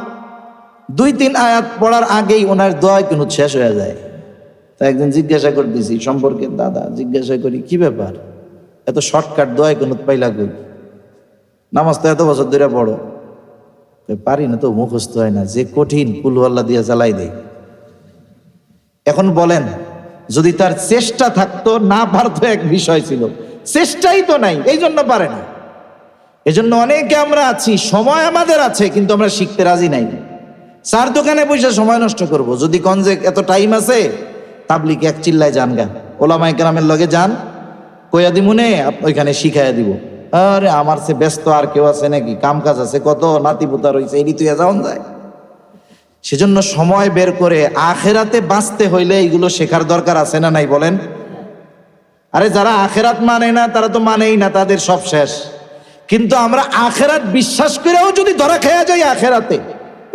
2-3 আয়াত পড়ার আগেই ওনার দোয়া কুনুত শেষ হয়ে যায়। তা একদিন জিজ্ঞাসা করতেছি সম্পর্কে, দাদা জিজ্ঞাসা করি কি ব্যাপার, এত শর্টকাট দোয়া কুনুত পাইলা কই? নামাজ তো এত বছর ধরে পড়ো। পারি না তো, মুখস্থ হয় না, যে কঠিন কুল আল্লাহ দিয়া চালাই দেয়। এখন বলেন যদি তার চেষ্টা থাকতো, না পারতো এক বিষয় ছিল, চেষ্টাই তো নাই, এই জন্য পারে না। এজন্য অনেকে আমরা আছি, সময় আমাদের আছে কিন্তু আমরা শিখতে রাজি নাই। 4 দোকানে বসে সময় নষ্ট করব। যদি কোন যে এত টাইম আছে, তাবলিগ এক চিল্লায় যান গা, ওলামায়ে কেরামের লগে যান, কইয়া দিমুনে ওইখানে শিখাইয়া দিব। আরে আমার সে ব্যস্ত আর কেউ আছে নাকি, কাম কাজ আছে কত, নাতিপুতা রয়েছে, এটি তুই যাওন যায়। সেজন্য সময় বের করে আখেরাতে বাঁচতে হইলে এইগুলো শেখার দরকার আছে না নাই বলেন? আরে যারা আখেরাত মানে না তারা তো মানেই না, তাদের সব শেষ। কিন্তু আমরা আখেরাত বিশ্বাস করেও যদি ধরা খেয়ে যাই আখেরাতে,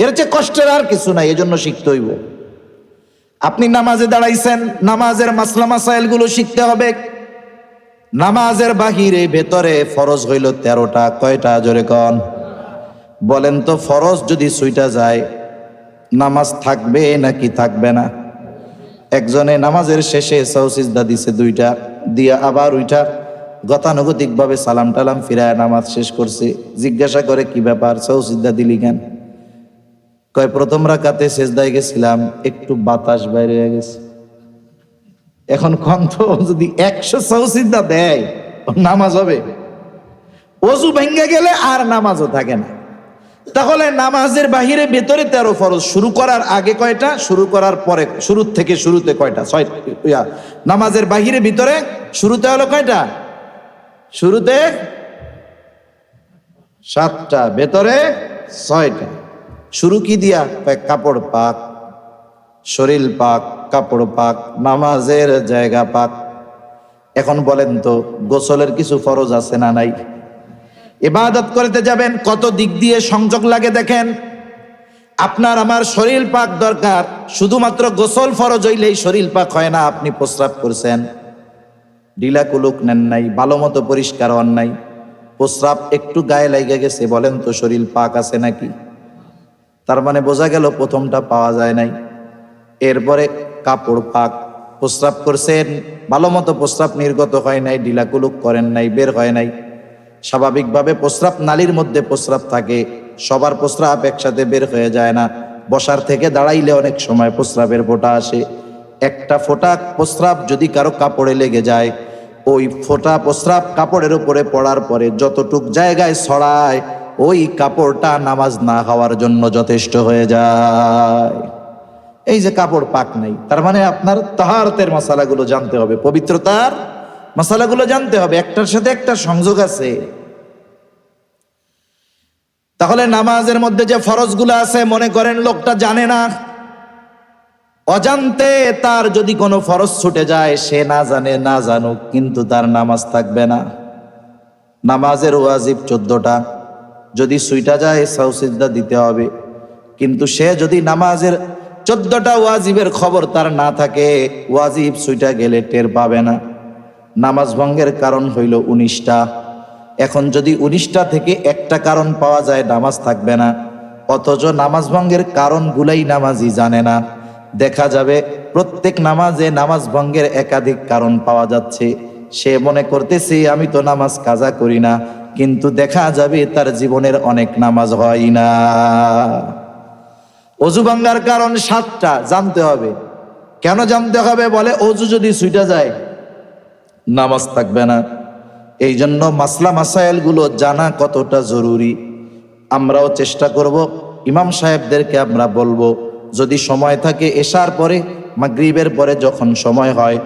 এর চেয়ে কষ্টের আর কিছু নাই। এজন্য শিখতে হইব। আপনি নামাজে দাঁড়াইছেন, নামাজের মাসলা মাসাইল গুলো শিখতে হবে। নামাজের বাহিরে ভেতরে ফরজ হইল 13টা। কয়টা জোরে কন? বলেন তো ফরজ যদি ছুইটা যায় নামাজ থাকবে নাকি থাকবে না? একজনে নামাজের শেষে সাউ সিজদা দিছে 2টা, দিয়া আবার উইঠা গতানুগতিক ভাবে সালাম টালাম ফিরায় নামাজ শেষ করছে। জিজ্ঞাসা করে কি ব্যাপার, সৌসিদ্ধা দিলি কেন? কয় প্রথম রাকাতে সেজদায় গেছিলাম, একটু বাতাস বাইরে হয়ে গেছে। এখন কণ্ঠ যদি 100 সৌসিদ্ধা দেয় নামাজ হবে? অজু ভেঙে গেলে আর নামাজও থাকে না। তাহলে নামাজের বাহিরে ভেতরে 13 ফরজ। শুরু করার আগে কয়টা, শুরু করার পরে, শুরুতে কয়টা? 6। নামাজের বাহিরে ভিতরে শুরুতে হলো কয়টা? শুরুতে 7টা, ভেতরে 6টা। শুরু কি দিয়া? কাপড় পাক, শরীর পাক, কাপড় পাক, নামাজের জায়গা পাক। এখন বলেন তো গোসলের কিছু ফরজ আছে না নাই? ইবাদত করতে যাবেন কত দিক দিয়ে সংযোগ লাগে দেখেন। আপনার আমার শরীর পাক দরকার, শুধুমাত্র গোসল ফরজ হইলেই শরীর পাক হয় না। আপনি প্রস্রাব করছেন, ঢিলা কুলুক নেন নাই, ভালো মতো পরিষ্কার হন নাই, প্রস্রাব একটু গায়ে লেগে গেছে, বলেন তো শরীর পাক আছে নাকি? তার মানে বোঝা গেল প্রথমটা পাওয়া যায় নাই। এরপরে কাপড় পাক, প্রস্রাব করছেন, ভালো মতো প্রস্রাব নির্গত হয় নাই, ঢিলা কুলুক করেন নাই, বের হয় নাই। স্বাভাবিকভাবে প্রস্রাব নালীর মধ্যে প্রস্রাব থাকে, সবার প্রস্রাব একসাথে বের হয়ে যায় না। বসার থেকে দাঁড়াইলে অনেক সময় প্রস্রাবের ফোঁটা আসে। একটা ফোঁটা প্রস্রাব যদি কারো কাপড়ে লেগে যায়, ওই ফোঁটা প্রস্রাব কাপড়ের উপরে পড়ার পরে যতটুক জায়গায় ছড়ায়, ওই কাপড়টা নামাজ না হওয়ার জন্য যথেষ্ট হয়ে যায়। এই যে কাপড় পাক নাই, তার মানে আপনার তাহারতের মশালাগুলো জানতে হবে, পবিত্রতার মশালাগুলো জানতে হবে, একটার সাথে একটা সংযোগ আছে। তাহলে নামাজের মধ্যে যে ফরজগুলো আছে, মনে করেন লোকটা জানে না, অজান্তে তার যদি কোনো ফরজ ছুটে যায়, সে না জানে না জানুক, কিন্তু তার নামাজ থাকবে না। নামাজের ওয়াজিব 14টা, যদি ছুইটা যায় সাউসিজদা দিতে হবে। কিন্তু সে যদি নামাজের 14টা ওয়াজিবের খবর তার না থাকে, ওয়াজিব ছুইটা গেলে টের পাবে না। নামাজ ভঙ্গের কারণ হইল 19টা। এখন যদি 19টা থেকে একটা কারণ পাওয়া যায়, নামাজ থাকবে না। অথচ নামাজ ভঙ্গের কারণগুলাই নামাজি জানে না। দেখা যাবে প্রত্যেক নামাজে নামাজ ভঙ্গের একাধিক কারণ পাওয়া যাচ্ছে। সে মনে করতেছে আমি তো নামাজ কাজা করি না, কিন্তু দেখা যাবে তার জীবনের অনেক নামাজ হয় না। অজু ভাঙ্গার কারণ 7টা, জানতে হবে। কেন জানতে হবে? বলে অজু যদি ছুইটা যায় নামাজ থাকবে না। এই জন্য মাসলা মাসাইল গুলো জানা কতটা জরুরি। আমরাও চেষ্টা করব, ইমাম সাহেবদেরকে আমরা বলবো, যদি সময় থাকে এশার পরে, মাগরিবের পরে যখন সময় হয়,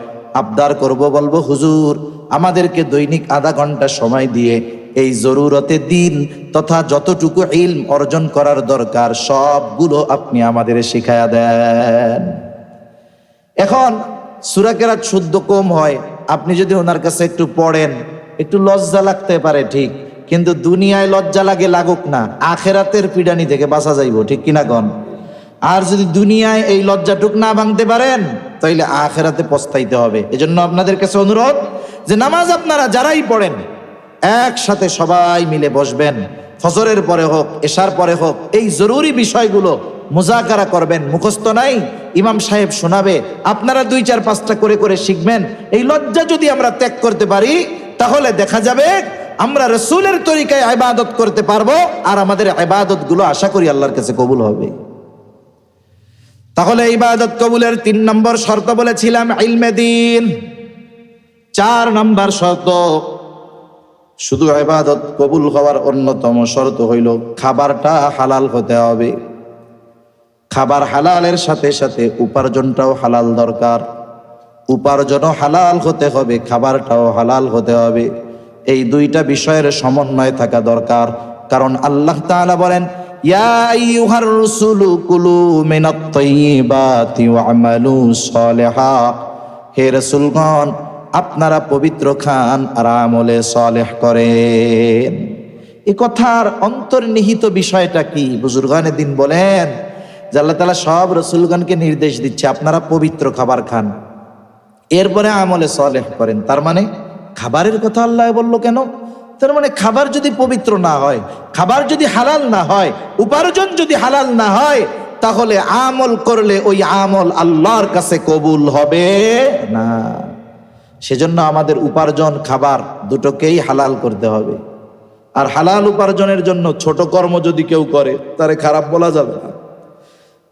আবদার করব, বলবো হুজুর আমাদেরকে দৈনিক আধা ঘন্টা সময় দিয়ে এই জরুরতে দিন তথা যতটুকু ইলম অর্জন করার দরকার সবগুলো আপনি আমাদের শিখায়া দেন। এখন সূরা কেরাত শুদ্ধ কম হয়, আপনি যদি ওনার কাছে একটু পড়েন, একটু লজ্জা লাগতে পারে ঠিক, কিন্তু দুনিয়ায় লজ্জা লাগে লাগুক না, আখেরাতের পিডানি থেকে বাঁচা যাইব, ঠিক কিনা গণ? আর যদি দুনিয়ায় এই লজ্জাটুক না ভাঙতে পারেন, তাইলে আখেরাতে পস্তাইতে হবে। এজন্য আপনাদের কাছে অনুরোধ যে নামাজ আপনারা যারাই পড়েন একসাথে সবাই মিলে বসবেন, ফজরের পরে হোক এশার পরে হোক, এই জরুরি বিষয়গুলো মুজাকারা করবেন। মুখস্থ নাই, ইমাম সাহেব শোনাবে, আপনারা 2, 4, 5টা করে করে শিখবেন। এই লজ্জা যদি আমরা ত্যাগ করতে পারি, তাহলে দেখা যাবে আমরা রাসূলের তরিকায় ইবাদত করতে পারবো, আর আমাদের ইবাদত গুলো আশা করি আল্লাহর কাছে কবুল হবে। তাহলে ইবাদত কবুলের 3 নম্বর শর্ত বলেছিলাম ইলমে দ্বীন। 4 নম্বর শর্ত, শুধু ইবাদত কবুল হওয়ার অন্যতম শর্ত হইল খাবারটা হালাল হতে হবে। খাবার হালালের সাথে সাথে উপার্জনটাও হালাল দরকার। উপার্জনও হালাল হতে হবে, খাবারটাও হালাল হতে হবে। এই 2টা বিষয়ের সমন্বয় থাকা দরকার। কারণ আল্লাহ তাআলা বলেন, ইয়া আইয়ুহার রাসূলু কুলু মিনাত তাইয়্যিবাতি ওয়া'মালু সালিহা। হে রাসূলগণ, আপনারা পবিত্র খান আর আমলে সালেহ করেন। এই কথার অন্তর্নিহিত বিষয়টা কি? বুজুর্গানে দিন বলেন যে আল্লাহ তাআলা সব রাসূলগণকে নির্দেশ দিচ্ছে আপনারা পবিত্র খাবার খান, এরপরে আমলে সালেহ করেন। তার মানে খাবারের কথা আল্লাহ বললো কেন? তার মানে খাবার যদি পবিত্র না হয়, খাবার যদি হালাল না হয়, উপার্জন যদি হালাল না হয়, তাহলে আমল করলে ওই আমল আল্লাহর কাছে কবুল হবে না। সেজন্য আমাদের উপার্জন খাবার দুটোকেই হালাল করতে হবে। আর হালাল উপার্জনের জন্য ছোট কর্ম যদি কেউ করে তারে খারাপ বলা যাবে না,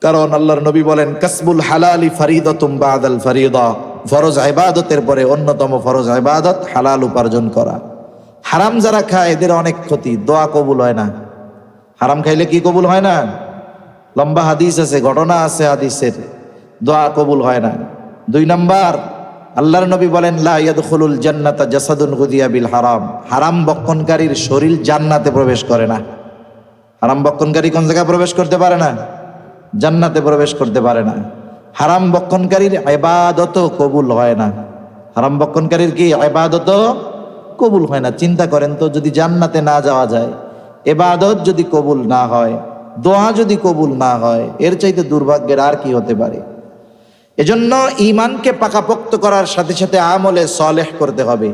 কারণ আল্লাহর নবী বলেন কাসবুল হালালি ফারিদাতুম বাদাল ফারিদা, ফরজ ইবাদতের পরে অন্যতম ফরজ ইবাদত হালাল উপার্জন করা। হারাম যারা খায় এদের অনেক ক্ষতি, দোয়া কবুল হয় না। হারাম খাইলে কি কবুল হয় না? লম্বা হাদিস আছে, ঘটনা আছে হাদিসের, দোয়া কবুল হয় না। 2 নাম্বার, আল্লাহর নবী বলেন লা ইয়াদখুলুল জান্নাতা জাসাদুন গুদিয়া বিল হারাম, হারাম বক্ষণকারীর শরীর জান্নাতে প্রবেশ করে না। হারাম বক্ষণকারী কোন জায়গায় প্রবেশ করতে পারে না? জান্নাতে প্রবেশ করতে পারে না। হারাম বক্ষণকারীর ইবাদতও কবুল হয় না। হারাম বক্ষণকারীর কি ইবাদতও কবুল হয় না। চিন্তা করেন তো, যদি জান্নাতে না যাওয়া যায়, ইবাদত যদি কবুল না হয়, দোয়া যদি কবুল না হয়, এর চাইতে দুর্ভাগ্যের আর কি হতে পারে? এজন্য ঈমানকে পাকাপোক্ত করার সাথে সাথে আমলে সালেহ করতে হবে।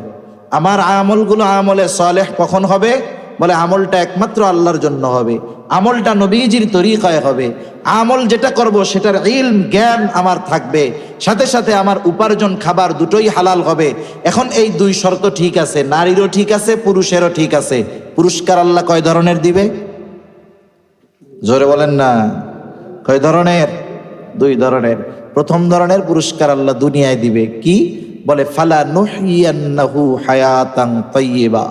আমার আমলগুলো আমলে সালেহ কখন হবে? বলে আমলটা একমাত্র আল্লাহর জন্য হবে, আমলটা নবীজির তরিকায় হবে, আমল যেটা করব সেটার ইলম জ্ঞান আমার থাকবে, সাথে সাথে আমার উপার্জন খাবার দুটোই হালাল হবে। এখন এই 2 শর্ত ঠিক আছে, নারীরও ঠিক আছে, পুরুষেরও ঠিক আছে। পুরস্কার আল্লাহ কয় ধরনের দিবে? জোরে বলেন না, কয় ধরনের? 2 ধরনের। প্রথম ধরনের পুরস্কার আল্লাহ দুনিয়ায় দিবে, কি বলে? ফালা নুহিয়ান্নাহু হায়াতান তাইয়্যিবা,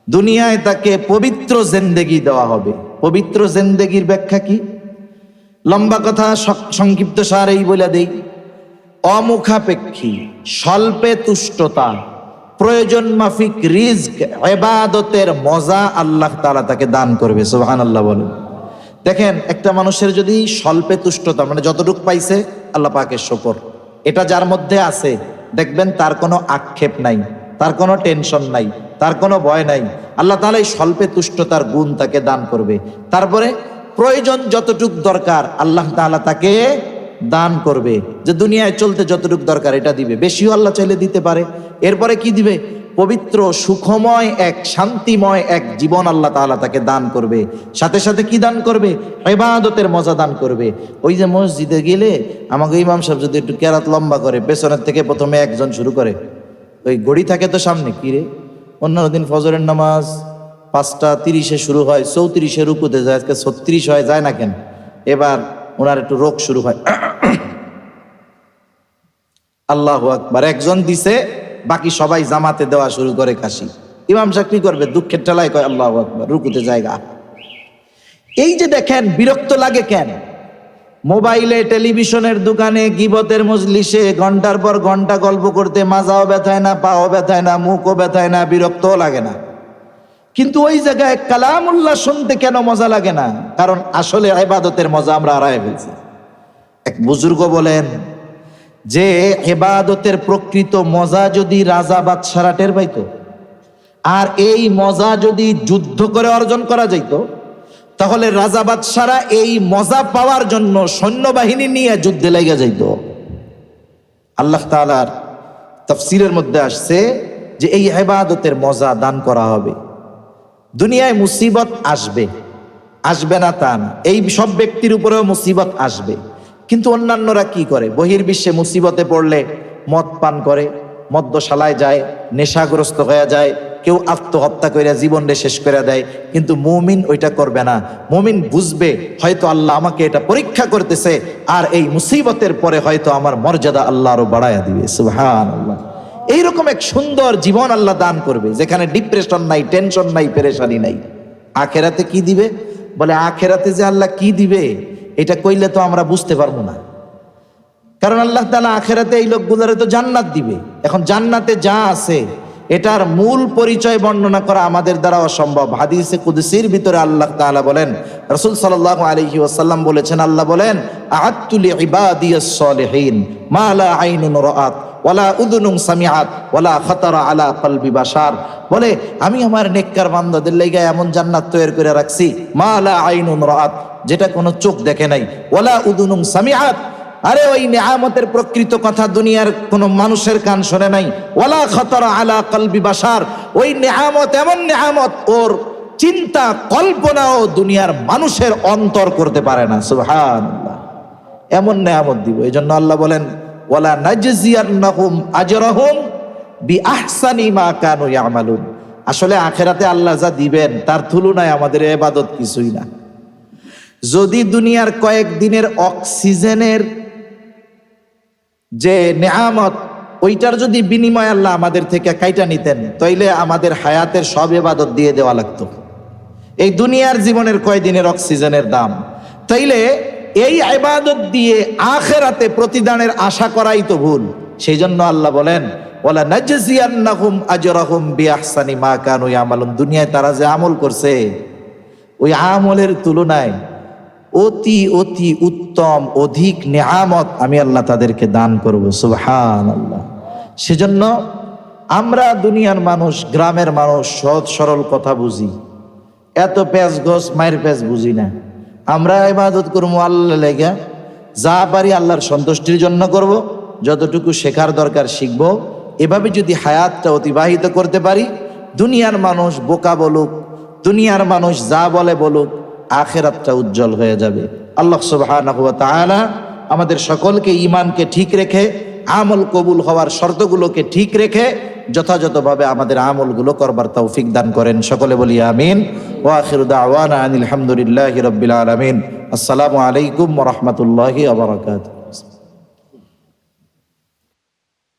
দুনিয়ায় তাকে পবিত্র জিন্দেগি দেওয়া হবে। পবিত্র জিন্দেগির ব্যাখ্যা কি? লম্বা কথা সংক্ষিপ্ত সারেই বলে দেই। অমুখাপেক্ষী, স্বল্পে তুষ্টতা, প্রয়োজন মাফিক রিজক, ইবাদতের মজা আল্লাহ তাআলা তাকে দান করবে। সুবহানাল্লাহ বলেন। দেখেন, একটা মানুষের যদি স্বল্পে তুষ্টতা, মানে যতটুকু পাইছে আল্লাহ পাকের শুকর, এটা যার মধ্যে আছে, দেখবেন তার কোনো আক্ষেপ নাই, তার কোনো টেনশন নাই, তার কোনো ভয় নাই। আল্লাহ তাআলা এই স্বল্পে তুষ্টতার গুণ তাকে দান করবে। তারপরে প্রয়োজন যতটুক দরকার আল্লাহ তাআলা তাকে দান করবে, যে দুনিয়ায় চলতে যতটুক দরকার এটা দিবে, বেশিও আল্লাহ চাইলে দিতে পারে। এরপরে কি দিবে? পবিত্র সুখময় এক শান্তিময় এক জীবন আল্লাহ তাআলা তাকে দান করবে। সাথে সাথে কি দান করবে? ইবাদতের মজা দান করবে। ওই যে মসজিদে গেলে আমাকে ইমাম সাহেব যদি একটু কেরাত লম্বা করে, পেছনের থেকে প্রথমে একজন শুরু করে, ওই ঘড়ি থাকে তো সামনে, কি রে, অন্যান্য দিন ফজরের নামাজ 5:30 শুরু হয়, 34 রুকুতে যায়, আজকে 36 হয়, যায় না কেন? এবার ওনার একটু রোগ শুরু হয়, আল্লাহু আকবার, একজন দিছে, বাকি সবাই জামাতে দেওয়া শুরু করে কাশি। ইমাম সাহেব কি করবে? দুঃখের ঠেলায় কয় আল্লাহু আকবার, রুকুতে জায়গা। এই যে দেখেন, বিরক্ত লাগে কেন? মোবাইলে, টেলিভিশনের দোকানে, গিবতের মজলিসে ঘন্টার পর ঘন্টা গল্প করতে মাজাও ব্যথায় না, পাও ব্যথায় না, মুখও ব্যথায় না, বিরক্তও লাগে না। কিন্তু ওই জায়গায় কালামুল্লাহ শুনতে কেন মজা লাগে না? কারণ আসলে ইবাদতের মজা আমরা হারায় ফেলছি। এক বুজুর্গ বলেন যে ইবাদতের প্রকৃত মজা যদি রাজা বাদশারা টের পাইতো, আর এই মজা যদি যুদ্ধ করে অর্জন করা যাইত, তাহলে রাজা বাদশারা এই মজা পাওয়ার জন্য সৈন্যবাহিনী নিয়ে যুদ্ধে লেগে যাইত। আল্লাহ তাআলার তাফসীরের মধ্যে আসছে যে এই ইবাদতের মজা দান করা হবে। দুনিয়ায় মুসিবত আসবে, আসবে না তা না, এই সব ব্যক্তির উপরেও মুসিবত আসবে। কিন্তু অন্যান্যরা কি করে? বহির্বিশ্বে মুসিবতে পড়লে মদ পান করে, মদ্যশালায় যায়, নেশাগ্রস্ত হয়ে যায়, কেউ আত্মহত্যা করে জীবনটা শেষ করে দেয়। কিন্তু মুমিন ওইটা করবে না। মুমিন বুঝবে হয়তো আল্লাহ আমাকে এটা পরীক্ষা করতেছে, আর এই মুসিবতের পরে হয়তো আমার মর্যাদা আল্লাহ আরো বাড়ায়া দিবে। সুবহানাল্লাহ। এইরকম এক সুন্দর জীবন আল্লাহ দান করবে, যেখানে ডিপ্রেশন নাই, টেনশন নাই, পেরেশানি নাই। আখেরাতে কি দিবে? বলে আখেরাতে যে আল্লাহ কি দিবে এটা কইলে তো আমরা বুঝতে পারবো না। কারণ আল্লাহ তাআলা আখেরাতে এই লোকগুলোরে তো জান্নাত দিবে। এখন জান্নাতে যা আছে এটার মূল পরিচয় বর্ণনা করা আমাদের দ্বারা অসম্ভব। হাদিসে কুদসির ভিতরে আল্লাহ তাআলা বলেন, রাসূল সাল্লাল্লাহু আলাইহি ওয়াসাল্লাম বলেছেন, আল্লাহ বলেন আ'আদতু লিইবাদিয়াস সালিহিন মা লা আইনুন রাআত ওয়ালা উযুনুন সামিআত ওয়ালা খাতারা আলা কলবি বাশার। বলে আমি আমার নেককার বান্দাদের লাগা এমন জান্নাত তৈরি করে রাখছি, মা লা আইনুন রাআত, যেটা কোনো চোখ দেখে নাই, ওয়ালা উযুনুন সামিআত, আরে ওই নেয়ামতের প্রকৃত কথা দুনিয়ার কোন মানুষের কান শোনে নাই, ওয়ালা খাতারা আলা কলবি বাশার, ওই নেয়ামত এমন নেয়ামত ওর চিন্তা কল্পনাও দুনিয়ার মানুষের অন্তর করতে পারে না। সুবহানাল্লাহ। এমন নেয়ামত দিব। এই জন্য আল্লাহ বলেন ওয়ালা নাজজিয়ান্নাহুম আজরাহুম বিআহসানি মা কানু ইয়ামালুন। আসলে আখেরাতে আল্লাহ যা দিবেন তার তুলনায় আমাদের ইবাদত কিছুই না। যদি দুনিয়ার কয়েকদিনের অক্সিজেনের যে নেয়ামত ওইটার যদি বিনিময় আল্লাহ আমাদের থেকে কাইটা নিতেন, তাইলে আমাদের হায়াতের সব ইবাদত দিয়ে দেওয়া লাগতো। এই দুনিয়ার জীবনের কয়দিনের অক্সিজেনের দাম, তাইলে এই ইবাদত দিয়ে আখিরাতে প্রতিদানের আশা করাই তো ভুল। সেই জন্য আল্লাহ বলেন ওয়ালা নাজজিয়ান্নাহুম আজরাহুম বিআহসানি মা কানু ইয়ামালুন। দুনিয়ায় তারা যে আমল করছে ওই আমলের তুলনায় অতি অতি উত্তম অধিক নেয়ামত আমি আল্লাহ তাদেরকে দান করব। সুবহানাল্লাহ। সেজন্য আমরা দুনিয়ার মানুষ, গ্রামের মানুষ সহজ সরল কথা বুঝি, এত প্যাঁচ গোস মায়ের প্যাঁচ বুঝি না। আমরা ইবাদত করবো আল্লাহ লেগে, যা পারি আল্লাহর সন্তুষ্টির জন্য করব, যতটুকু শেখার দরকার শিখবো। এভাবে যদি হায়াতটা অতিবাহিত করতে পারি, দুনিয়ার মানুষ বোকা বলুক, দুনিয়ার মানুষ যা বলে বলুক, আখিরাতটা উজ্জ্বল হয়ে যাবে। আল্লাহ সুবহানাহু ওয়া তাআলা আমাদের সকলকে ঈমানকে ঠিক রেখে, আমল কবুল হওয়ার শর্তগুলোকে ঠিক রেখে যথাযথভাবে আমাদের আমলগুলো করবার তৌফিক দান করেন। সকলে বলি আমিন। ওয়া আখিরু দাওয়ানা আনিল হামদুলিল্লাহি রাব্বিল আলামিন। আসসালামু আলাইকুম ওয়া রাহমাতুল্লাহি ওয়া বারাকাতুহু।